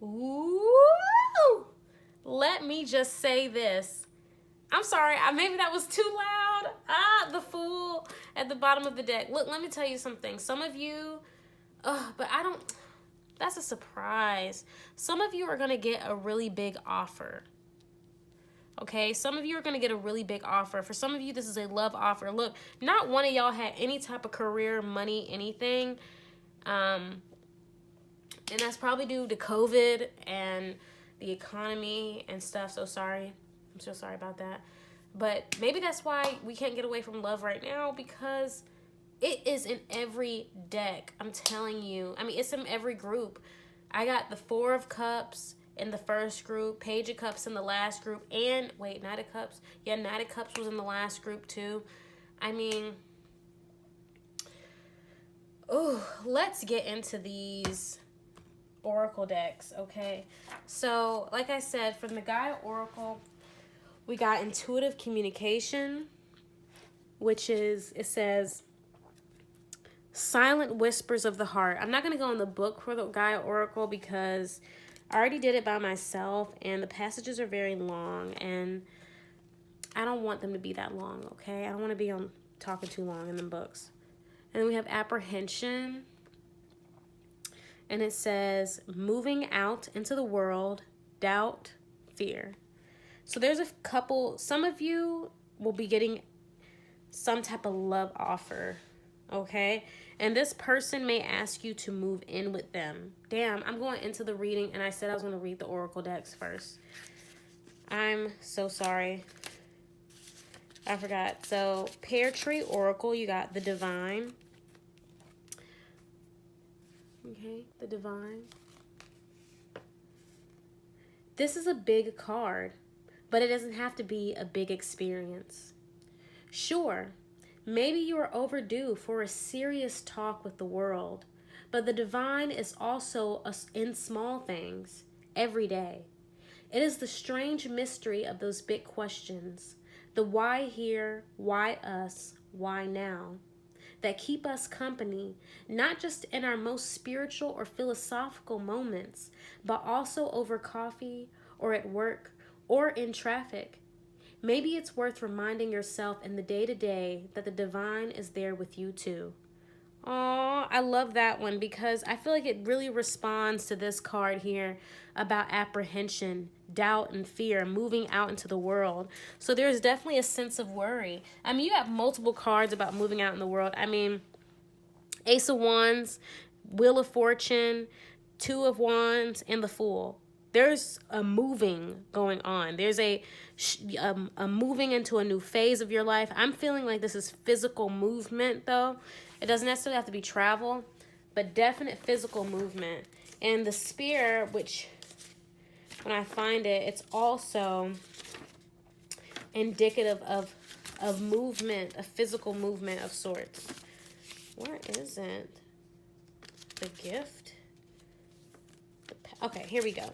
Ooh! Let me just say this. I'm sorry, maybe that was too loud. The Fool at the bottom of the deck. Look, let me tell you something. Some of you, but I don't, that's a surprise. Some of you are going to get a really big offer. Okay, some of you are going to get a really big offer. For some of you, this is a love offer. Look, not one of y'all had any type of career, money, anything. And that's probably due to COVID and the economy and stuff. So sorry. I'm so sorry about that. But maybe that's why we can't get away from love right now, because it is in every deck. I'm telling you. I mean, it's in every group. I got the Four of Cups in the first group, Page of Cups in the last group, and wait, Knight of Cups. Yeah, Knight of Cups was in the last group too. I mean, let's get into these Oracle decks, okay? So, like I said, from the Gaia Oracle, we got intuitive communication, which is, it says, silent whispers of the heart. I'm not going to go in the book for the Gaia Oracle because I already did it by myself, and the passages are very long, and I don't want them to be that long, okay? I don't want to be talking too long in the books. And then we have apprehension, and it says moving out into the world, doubt, fear. So there's a couple, some of you will be getting some type of love offer, okay? And this person may ask you to move in with them. Damn, I'm going into the reading, and I said I was going to read the Oracle decks first. I'm so sorry. I forgot. So, Pear Tree Oracle, you got the Divine. Okay, the Divine. This is a big card, but it doesn't have to be a big experience. Sure, maybe you are overdue for a serious talk with the world, but the Divine is also in small things, every day. It is the strange mystery of those big questions, the why here, why us, why now, that keep us company, not just in our most spiritual or philosophical moments, but also over coffee or at work or in traffic. Maybe it's worth reminding yourself in the day-to-day that the Divine is there with you too. Aw, I love that one because I feel like it really responds to this card here about apprehension, doubt, and fear, moving out into the world. So there's definitely a sense of worry. I mean, you have multiple cards about moving out in the world. I mean, Ace of Wands, Wheel of Fortune, Two of Wands, and the Fool. There's a moving going on. There's a moving into a new phase of your life. I'm feeling like this is physical movement, though. It doesn't necessarily have to be travel, but definite physical movement. And the Spear, which when I find it, it's also indicative of movement, a physical movement of sorts. Where is it? The Gift? Okay, here we go.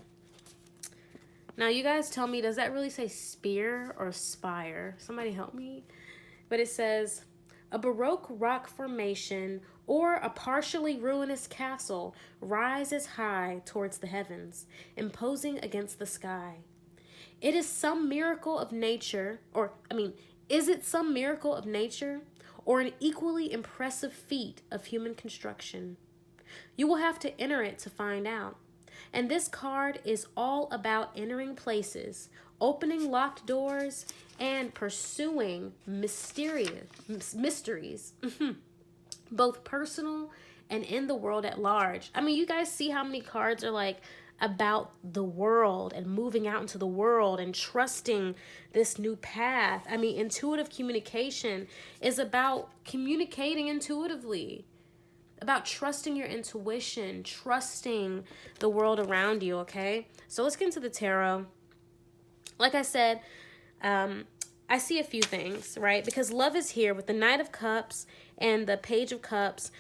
Now, you guys tell me, does that really say spear or spire? Somebody help me. But it says, a Baroque rock formation or a partially ruinous castle rises high towards the heavens, imposing against the sky. It is some miracle of nature, is it some miracle of nature? or an equally impressive feat of human construction. You will have to enter it to find out. And this card is all about entering places, opening locked doors, and pursuing mysteries, both personal and in the world at large. I mean, you guys see how many cards are like about the world and moving out into the world and trusting this new path. I mean, intuitive communication is about communicating intuitively, about trusting your intuition, trusting the world around you, okay? So let's get into the tarot. Like I said, I see a few things, right? Because love is here with the Knight of Cups and the Page of Cups.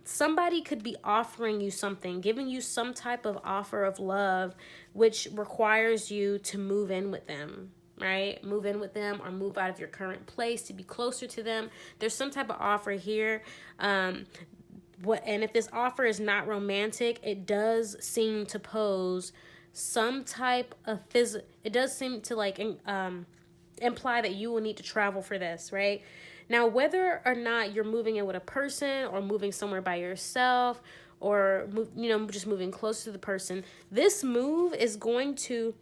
Somebody could be offering you something, giving you some type of offer of love, which requires you to move in with them, right? Move in with them or move out of your current place to be closer to them. There's some type of offer here. And if this offer is not romantic, it does seem to pose some type of it does seem to like imply that you will need to travel for this, right? Now, whether or not you're moving in with a person or moving somewhere by yourself or, just moving close to the person, this move is going to,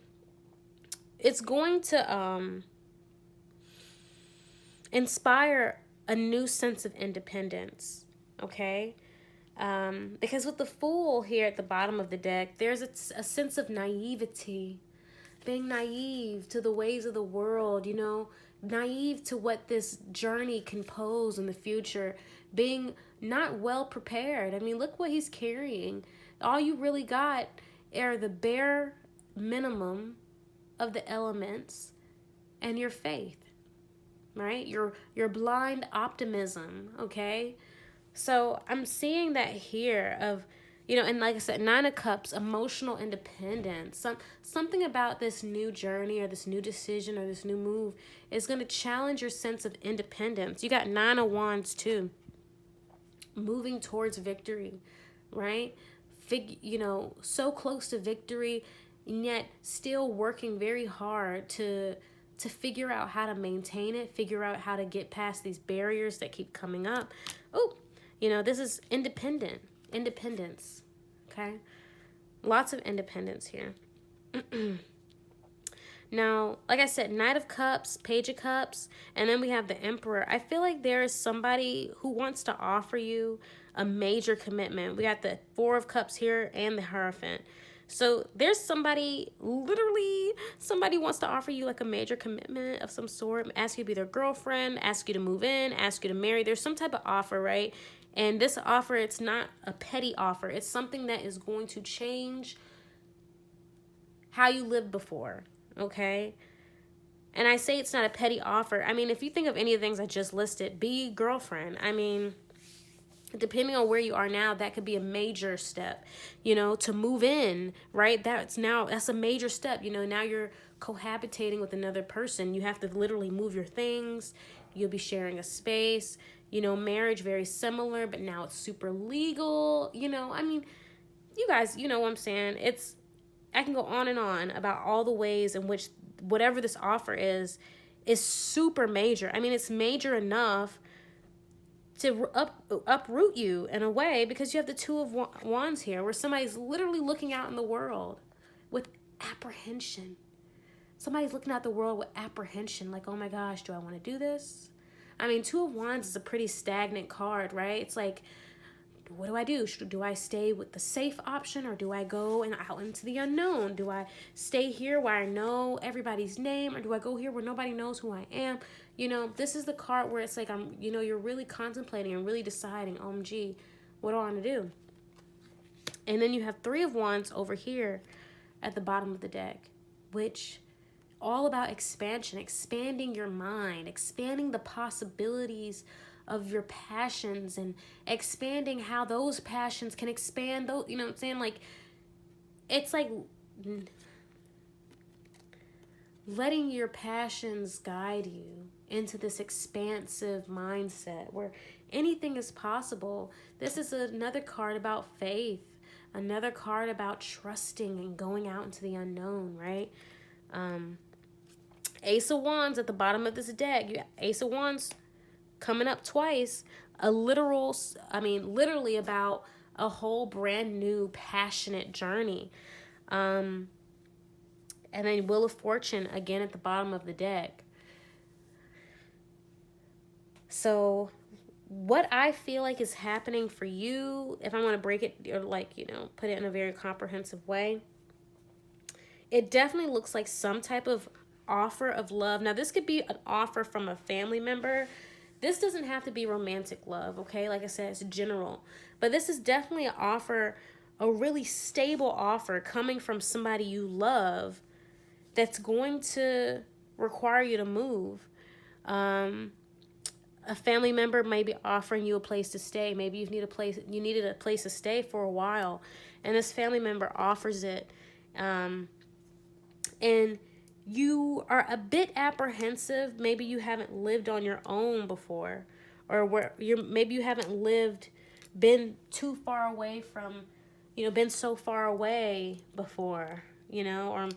inspire a new sense of independence, okay? Because with the Fool here at the bottom of the deck, there's a sense of naivety, being naive to the ways of the world, naive to what this journey can pose in the future, being not well prepared. I mean, look what he's carrying. All you really got are the bare minimum of the elements and your faith, right? Your blind optimism, okay? So I'm seeing that here of, and like I said, Nine of Cups, emotional independence. Something about this new journey or this new decision or this new move is going to challenge your sense of independence. You got Nine of Wands too. Moving towards victory, right? So close to victory, and yet still working very hard to figure out how to maintain it, figure out how to get past these barriers that keep coming up. Oh, this is independence, okay? Lots of independence here. Now, like I said, Knight of Cups, Page of Cups, and then we have the Emperor. I feel like there is somebody who wants to offer you a major commitment. We got the Four of Cups here and the Hierophant. So there's somebody wants to offer you like a major commitment of some sort, ask you to be their girlfriend, ask you to move in, ask you to marry. There's some type of offer, right? And this offer, it's not a petty offer. It's something that is going to change how you lived before, okay? And I say it's not a petty offer. I mean, if you think of any of the things I just listed, be girlfriend. I mean, depending on where you are now, that could be a major step, to move in, right? That's a major step. Now you're cohabitating with another person. You have to literally move your things. You'll be sharing a space. Marriage, very similar, but now it's super legal. I mean, you guys, what I'm saying? I can go on and on about all the ways in which whatever this offer is super major. I mean, it's major enough to uproot you in a way, because you have the Two of Wands here, where somebody's literally looking out in the world with apprehension. Somebody's looking at the world with apprehension, like, oh my gosh, do I want to do this? I mean, Two of Wands is a pretty stagnant card, right? It's like, what do I do? Do I stay with the safe option, or do I go out into the unknown? Do I stay here where I know everybody's name, or do I go here where nobody knows who I am? This is the card where it's like, you're really contemplating and really deciding, OMG, what do I want to do? And then you have Three of Wands over here at the bottom of the deck, which all about expansion, expanding your mind, expanding the possibilities of your passions, and expanding how those passions can expand those, what I'm saying? Like, it's like letting your passions guide you into this expansive mindset where anything is possible. This is another card about faith, another card about trusting and going out into the unknown, right? Ace of Wands at the bottom of this deck. You got Ace of Wands coming up twice, a literal, I mean, literally about a whole brand new passionate journey. And then Wheel of Fortune again at the bottom of the deck. So what I feel like is happening for you, if I want to break it or like, you know, put it in a very comprehensive way, it definitely looks like some type of offer of love. Now, this could be an offer from a family member. This doesn't have to be romantic love, okay? Like I said, it's general. But this is definitely an offer, a really stable offer coming from somebody you love that's going to require you to move. A family member may be offering you a place to stay. Maybe you needed a place to stay for a while, and this family member offers it. And you are a bit apprehensive. Maybe you haven't lived on your own before, or maybe you haven't been too far away from, been so far away before, or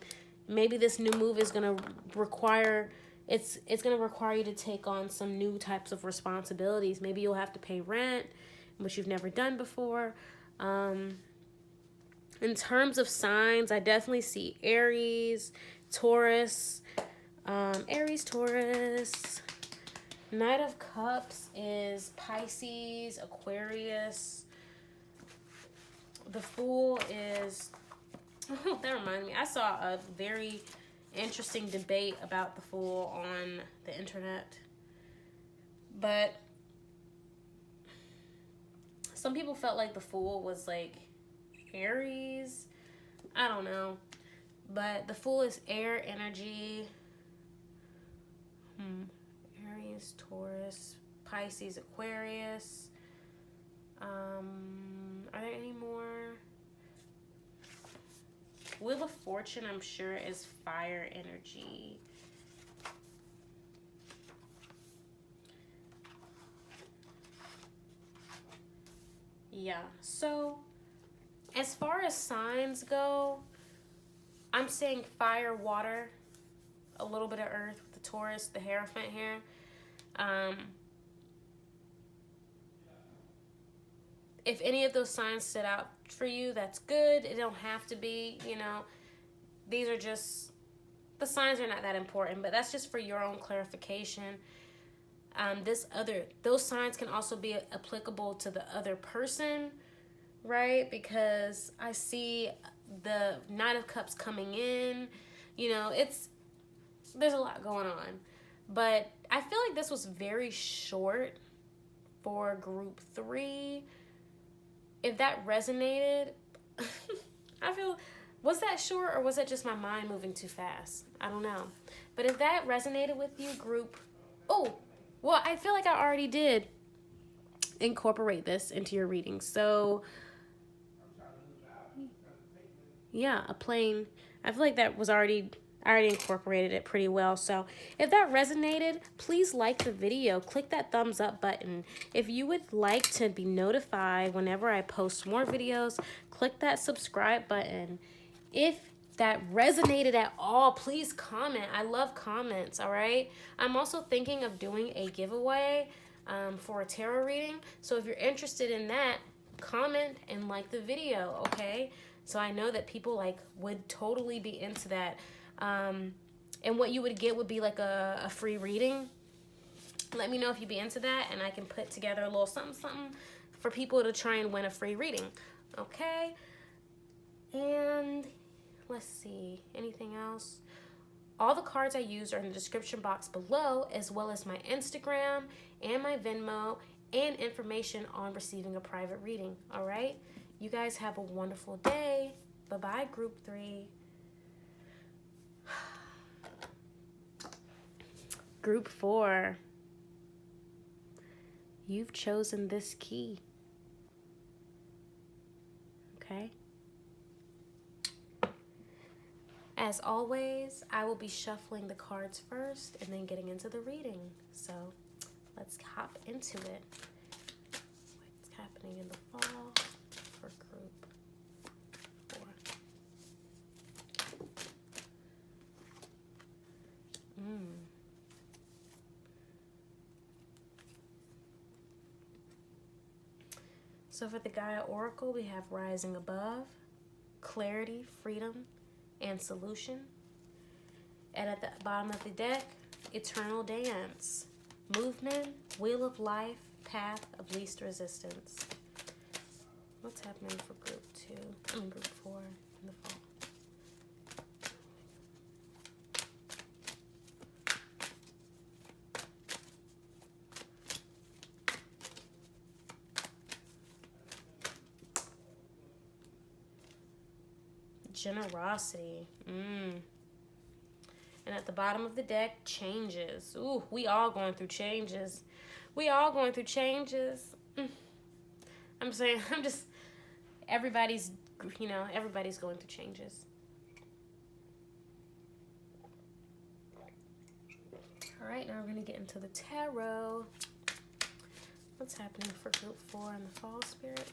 maybe this new move is going to require, it's going to require you to take on some new types of responsibilities. Maybe you'll have to pay rent, which you've never done before. In terms of signs, I definitely see Aries, Taurus, Taurus. Knight of Cups is Pisces, Aquarius. The Fool is, that reminded me, I saw a very interesting debate about the Fool on the internet. But some people felt like the Fool was like Aries. I don't know. But the Fool is air energy. Aries, Taurus, Pisces, Aquarius. Are there any more? Wheel of Fortune, I'm sure, is fire energy. Yeah, so as far as signs go, I'm saying fire, water, a little bit of earth with the Taurus, the Hierophant here. If any of those signs stood out for you, that's good. It don't have to be, these are just, the signs are not that important, but that's just for your own clarification. Those signs can also be applicable to the other person, right? Because I see the Knight of Cups coming in, there's a lot going on. But I feel like this was very short for group 3. If that resonated, was that short or was that just my mind moving too fast? I don't know. But if that resonated with you, I feel like I already did incorporate this into your reading. So, yeah, a plane. I feel like I already incorporated it pretty well. So if that resonated, please like the video. Click that thumbs up button. If you would like to be notified whenever I post more videos, click that subscribe button. If that resonated at all, please comment. I love comments, all right? I'm also thinking of doing a giveaway for a tarot reading. So if you're interested in that, comment and like the video, okay? So I know that people would totally be into that. And what you would get would be like a free reading. Let me know if you'd be into that, and I can put together a little something for people to try and win a free reading. Okay? And let's see, anything else? All the cards I use are in the description box below, as well as my Instagram and my Venmo and information on receiving a private reading. All right? You guys have a wonderful day. Bye-bye, group 3. Group 4, you've chosen this key, okay? As always, I will be shuffling the cards first and then getting into the reading. So let's hop into it. What's happening in the fall for group 4? So for the Gaia Oracle, we have rising above, clarity, freedom, and solution. And at the bottom of the deck, eternal dance, movement, wheel of life, path of least resistance. What's happening for group 2? Group 4 in the fall. Generosity. And at the bottom of the deck, changes. Ooh, we all going through changes. We all going through changes. Everybody's going through changes. All right, now we're going to get into the tarot. What's happening for group 4 in the fall, Spirit?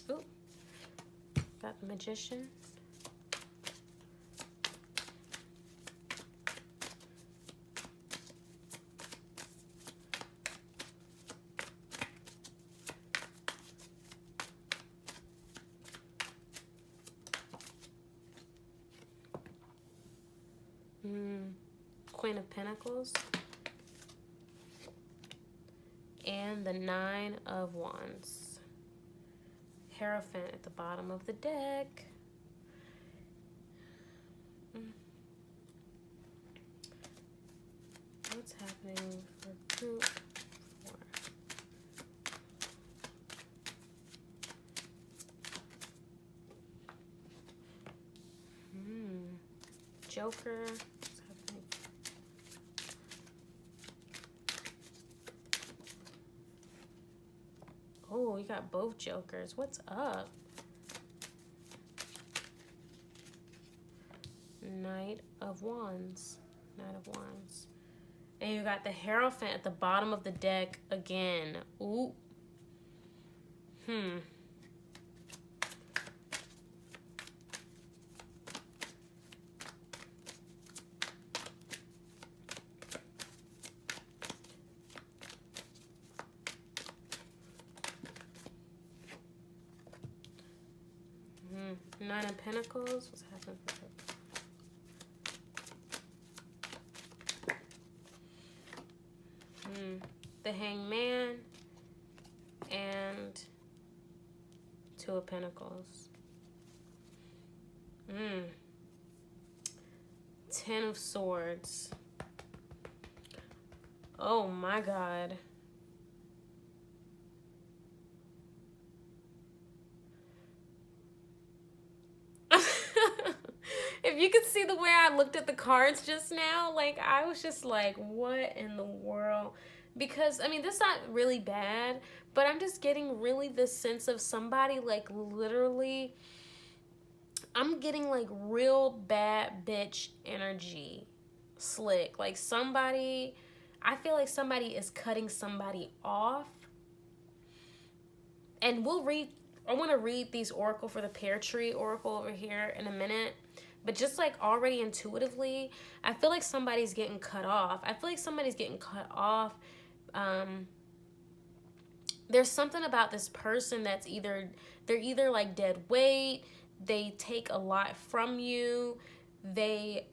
Ooh, got the Magician. Queen of Pentacles. And the Nine of Wands. Hierophant at the bottom of the deck. What's happening for group 4? Joker. What's happening? Oh, you got both Jokers. What's up? Knight of Wands. Knight of Wands. And you got the Hierophant at the bottom of the deck again. Ooh. Nine of Pentacles. What's happening for her? The Hangman and Two of Pentacles. 10 of Swords. Oh my God. If you could see the way I looked at the cards just now, like, I was just like, what in the world? Because, I mean, this is not really bad, but I'm just getting really this sense of somebody, like, literally, I'm getting, like, real bad bitch energy. Slick. Like, somebody, I feel like somebody is cutting somebody off. And I want to read these Oracle for the Pear Tree Oracle over here in a minute. But just like already intuitively, I feel like somebody's getting cut off. There's something about this person that's they're either like dead weight, they take a lot from you, they're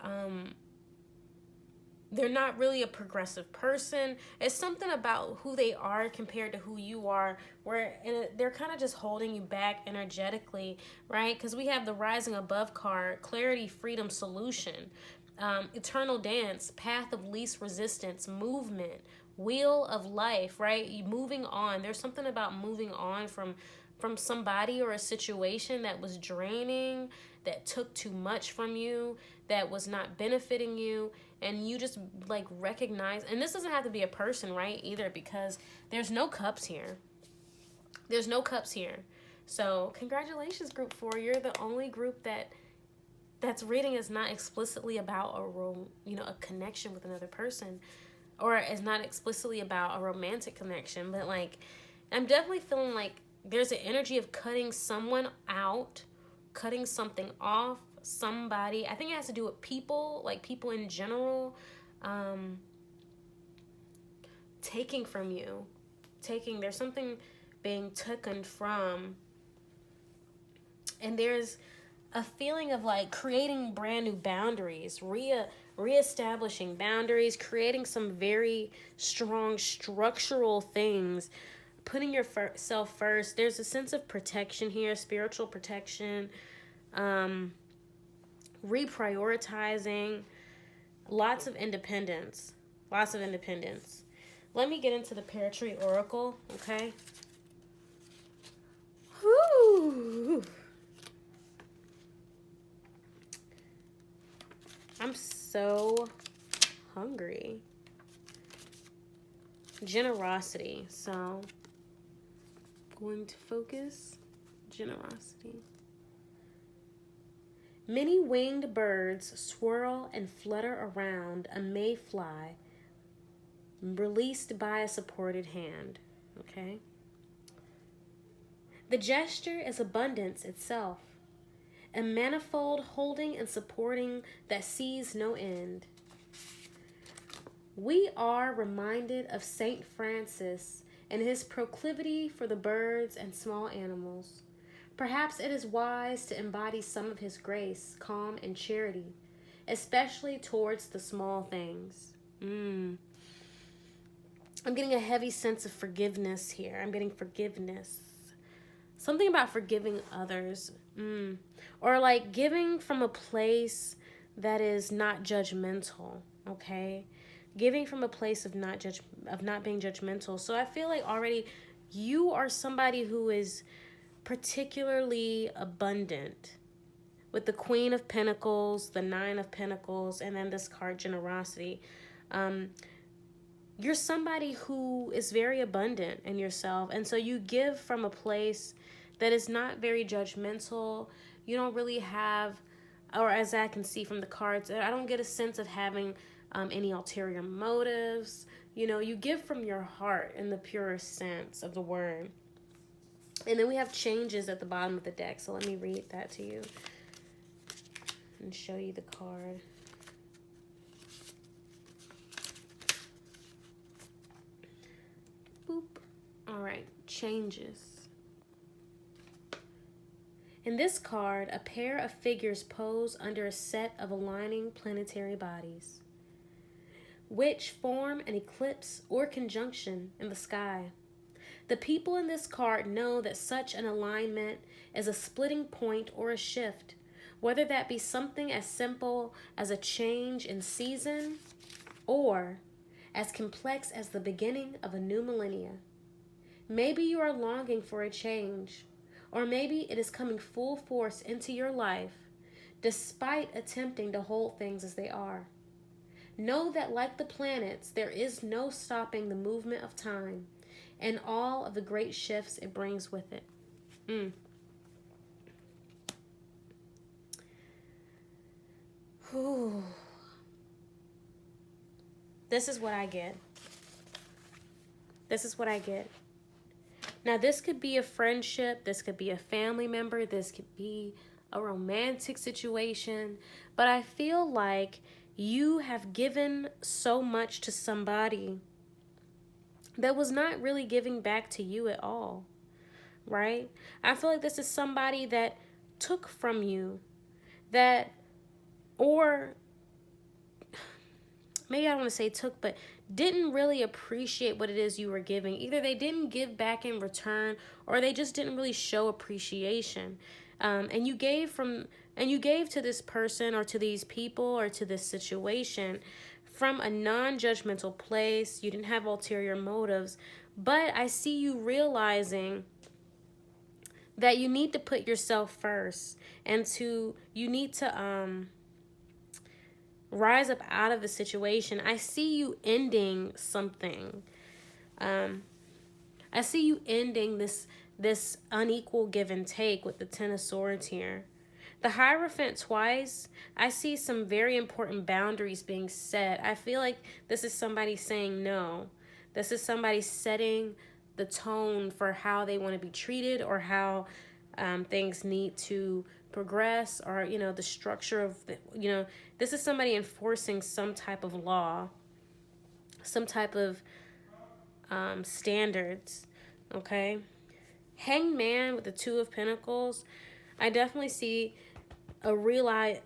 not really a progressive person. It's something about who they are compared to who you are, where they're kind of just holding you back energetically, right? Because we have the Rising Above card, clarity, freedom, solution, eternal dance, path of least resistance, movement, wheel of life, right? You moving on. There's something about moving on from somebody or a situation that was draining, that took too much from you, that was not benefiting you, and you just like recognize, and this doesn't have to be a person, right, either, because there's no cups here. There's no cups here. So congratulations, group 4. You're the only group that's reading is not explicitly about a connection with another person, or is not explicitly about a romantic connection, but like I'm definitely feeling like there's an energy of cutting someone out, cutting something off, somebody. I think it has to do with people, like people in general, taking from you. There's something being taken from. And there's a feeling of like creating brand new boundaries, reestablishing boundaries, creating some very strong structural things, putting yourself first. There's a sense of protection here, spiritual protection, reprioritizing, lots of independence. Let me get into the Pear Tree Oracle, okay? Whew. I'm so hungry. Generosity. So, going to focus. Generosity. Many winged birds swirl and flutter around a mayfly released by a supported hand. Okay? The gesture is abundance itself, a manifold holding and supporting that sees no end. We are reminded of Saint Francis and his proclivity for the birds and small animals. Perhaps it is wise to embody some of his grace, calm, and charity, especially towards the small things. I'm getting a heavy sense of forgiveness here. I'm getting forgiveness. Something about forgiving others. Or like giving from a place that is not judgmental, okay? Giving from a place of not being judgmental. So I feel like already you are somebody who is particularly abundant. With the Queen of Pentacles, the Nine of Pentacles, and then this card, generosity. You're somebody who is very abundant in yourself. And so you give from a place that is not very judgmental. You don't really have, or as I can see from the cards, I don't get a sense of having any ulterior motives. You know, you give from your heart in the purest sense of the word. And then we have changes at the bottom of the deck. So let me read that to you and show you the card. Boop. All right, changes. In this card, a pair of figures pose under a set of aligning planetary bodies, which form an eclipse or conjunction in the sky. The people in this card know that such an alignment is a splitting point or a shift, whether that be something as simple as a change in season or as complex as the beginning of a new millennia. Maybe you are longing for a change, or maybe it is coming full force into your life, despite attempting to hold things as they are. Know that like the planets, there is no stopping the movement of time and all of the great shifts it brings with it. Whew. This is what I get. Now, this could be a friendship, this could be a family member, this could be a romantic situation, but I feel like you have given so much to somebody that was not really giving back to you at all, right? I feel like this is somebody that took from you, or maybe I don't want to say took, but didn't really appreciate what it is you were giving. Either they didn't give back in return, or they just didn't really show appreciation. And you gave to this person or to these people or to this situation from a non-judgmental place. You didn't have ulterior motives, but I see you realizing that you need to put yourself first, and you need to rise up out of the situation. I see you ending something. I see you ending this unequal give and take with the Ten of Swords here. The Hierophant twice, I see some very important boundaries being set. I feel like this is somebody saying no. This is somebody setting the tone for how they want to be treated, or how things need to progress, or, you know, the structure of the, you know, this is somebody enforcing some type of law, some type of standards, okay? Hanged Man with the Two of Pentacles, I definitely see a realization,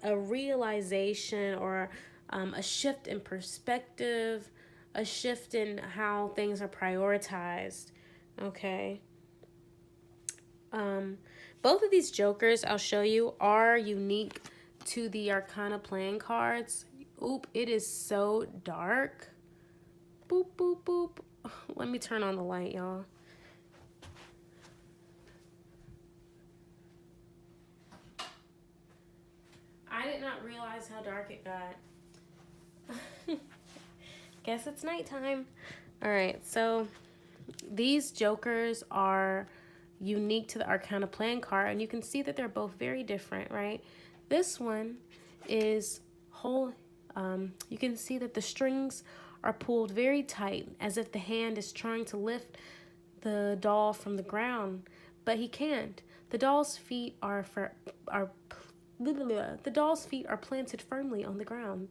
or a shift in perspective, a shift in how things are prioritized, okay? Both of these jokers I'll show you are unique to the Arcana playing cards. Oop, it is so dark. Boop, boop, boop. Let me turn on the light, y'all. I did not realize how dark it got. Guess it's nighttime. All right, so these jokers are unique to the Arcana playing card, and you can see that they're both very different, right? This one is whole. You can see that the strings are pulled very tight, as if the hand is trying to lift the doll from the ground, but he can't. The doll's feet are planted firmly on the ground.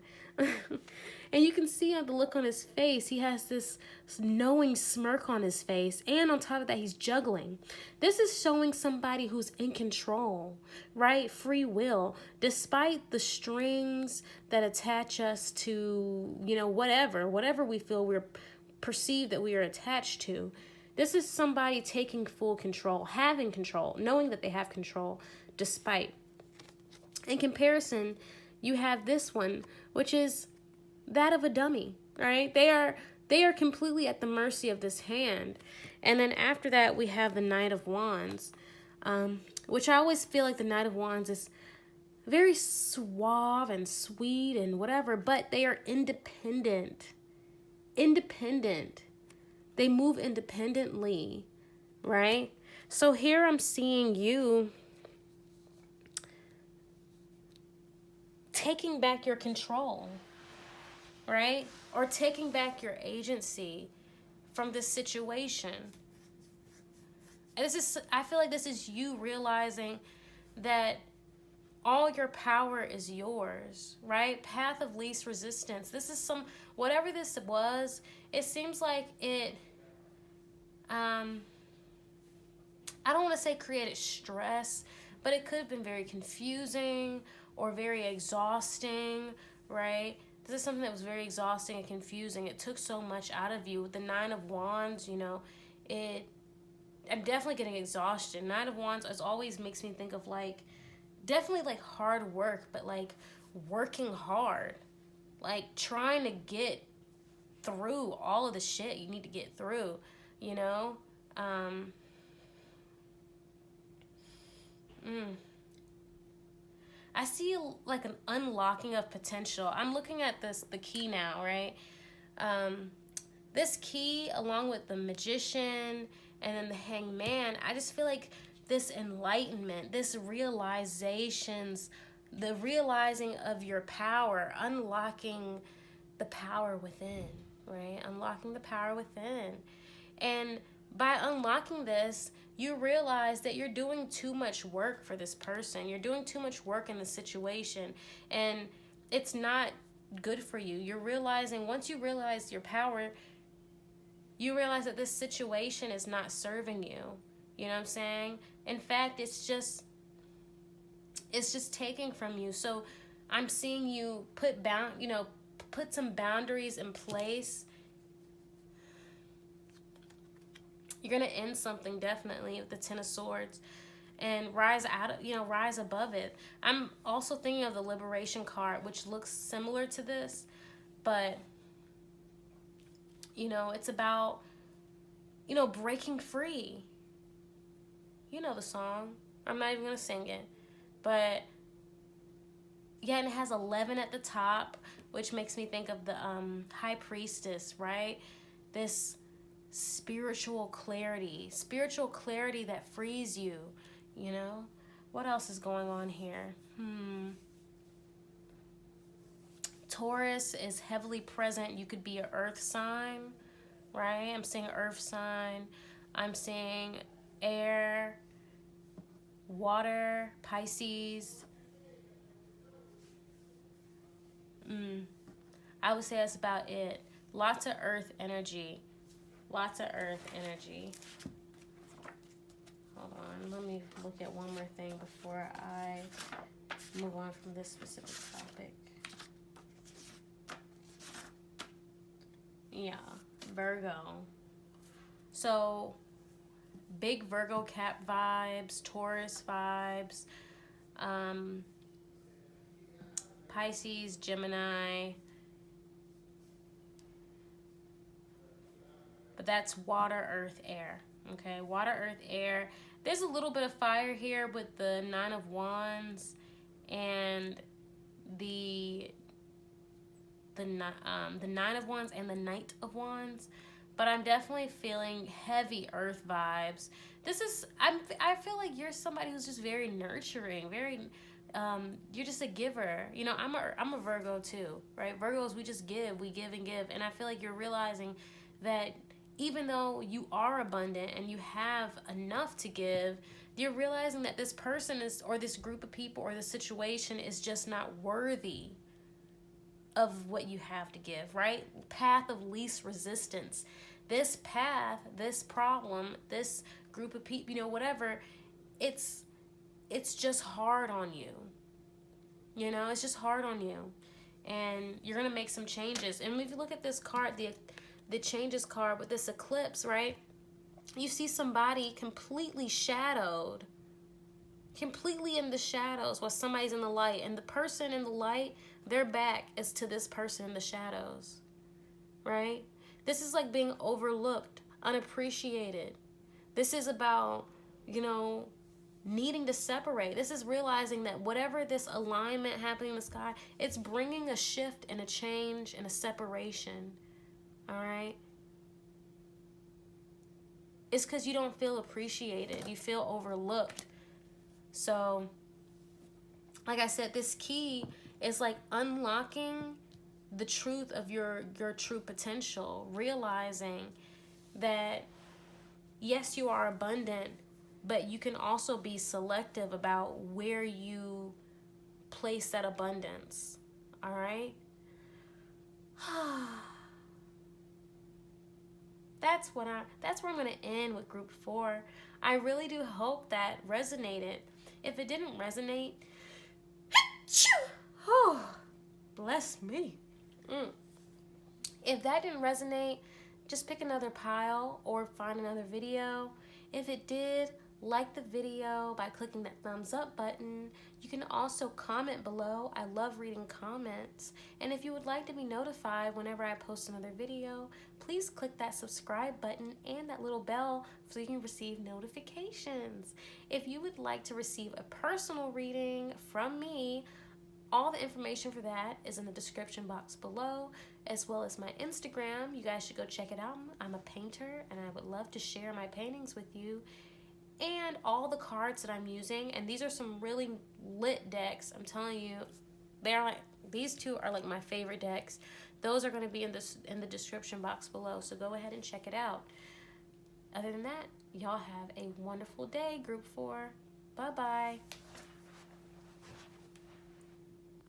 And you can see on the look on his face, he has this knowing smirk on his face, and on top of that, he's juggling. This is showing somebody who's in control, right? Free will, despite the strings that attach us to, you know, whatever we feel we're perceived that we are attached to. This is somebody taking full control, having control, knowing that they have control, despite. In comparison, you have this one, which is that of a dummy, right? They are completely at the mercy of this hand. And then after that, we have the Knight of Wands, which I always feel like the Knight of Wands is very suave and sweet and whatever, but they are independent. They move independently, right? So here I'm seeing you taking back your control, right? Or taking back your agency from this situation. And I feel like this is you realizing that all your power is yours, right? Path of least resistance. This is whatever this was, it seems like it, I don't want to say created stress, but it could have been very confusing or very exhausting, right? This is something that was very exhausting and confusing. It took so much out of you. With the Nine of Wands, you know, I'm definitely getting exhaustion. Nine of Wands always makes me think of definitely hard work, but working hard, trying to get through all of the shit you need to get through, you know? I see an unlocking of potential. I'm looking at the key now, right? This key, along with the Magician and then the Hanged Man, I just feel like this enlightenment, this realizations, the realizing of your power, unlocking the power within, right? Unlocking the power within. And by unlocking this, you realize that you're doing too much work for this person. You're doing too much work in the situation, and it's not good for you. You're realizing, once you realize your power, you realize that this situation is not serving you. You know what I'm saying? In fact, it's just taking from you. So I'm seeing you put some boundaries in place. You're going to end something, definitely, with the Ten of Swords, and rise above it. I'm also thinking of the Liberation card, which looks similar to this, but, it's about, breaking free. You know the song. I'm not even going to sing it. But, yeah, and it has 11 at the top, which makes me think of the High Priestess, right? This spiritual clarity that frees you, What else is going on here? Taurus is heavily present. You could be an earth sign, right? I'm seeing earth sign. I'm seeing air, water, Pisces. I would say that's about it. Lots of earth energy. Lots of earth energy. Hold on. Let me look at one more thing before I move on from this specific topic. Yeah, Virgo. So, big Virgo Cap vibes, Taurus vibes, Pisces, Gemini. But that's water, earth, air. Okay, water, earth, air. There's a little bit of fire here with the Nine of Wands and the Nine of Wands and the Knight of Wands. But I'm definitely feeling heavy earth vibes. I feel like you're somebody who's just very nurturing, very you're just a giver. You know, I'm a Virgo too, right? Virgos, we just give, we give and give. And I feel like you're realizing that even though you are abundant and you have enough to give, you're realizing that this person is, or this group of people, or the situation is just not worthy of what you have to give, right? Path of least resistance. This path, this problem, this group of people, you know, whatever, it's just hard on you. You know, it's just hard on you. And you're going to make some changes. And if you look at this card, the changes card with this eclipse, right? You see somebody completely shadowed. Completely in the shadows while somebody's in the light. And the person in the light, their back is to this person in the shadows. Right? This is like being overlooked, unappreciated. This is about, you know, needing to separate. This is realizing that whatever this alignment happening in the sky, it's bringing a shift and a change and a separation. All right? It's because you don't feel appreciated. You feel overlooked. So, like I said, this key is like unlocking the truth of your true potential. Realizing that, yes, you are abundant, but you can also be selective about where you place that abundance. All right? That's where I'm going to end with group 4. I really do hope that resonated. If it didn't resonate, bless me. If that didn't resonate, just pick another pile or find another video. If it did, like the video by clicking that thumbs up button. You can also comment below. I love reading comments. And if you would like to be notified whenever I post another video, please click that subscribe button and that little bell so you can receive notifications. If you would like to receive a personal reading from me, all the information for that is in the description box below, as well as my Instagram. You guys should go check it out. I'm a painter and I would love to share my paintings with you. And all the cards that I'm using, and these are some really lit decks. I'm telling you, they're like, these two are like my favorite decks. Those are going to be in the description box below, so go ahead and check it out. Other than that, y'all have a wonderful day, group 4. Bye-bye.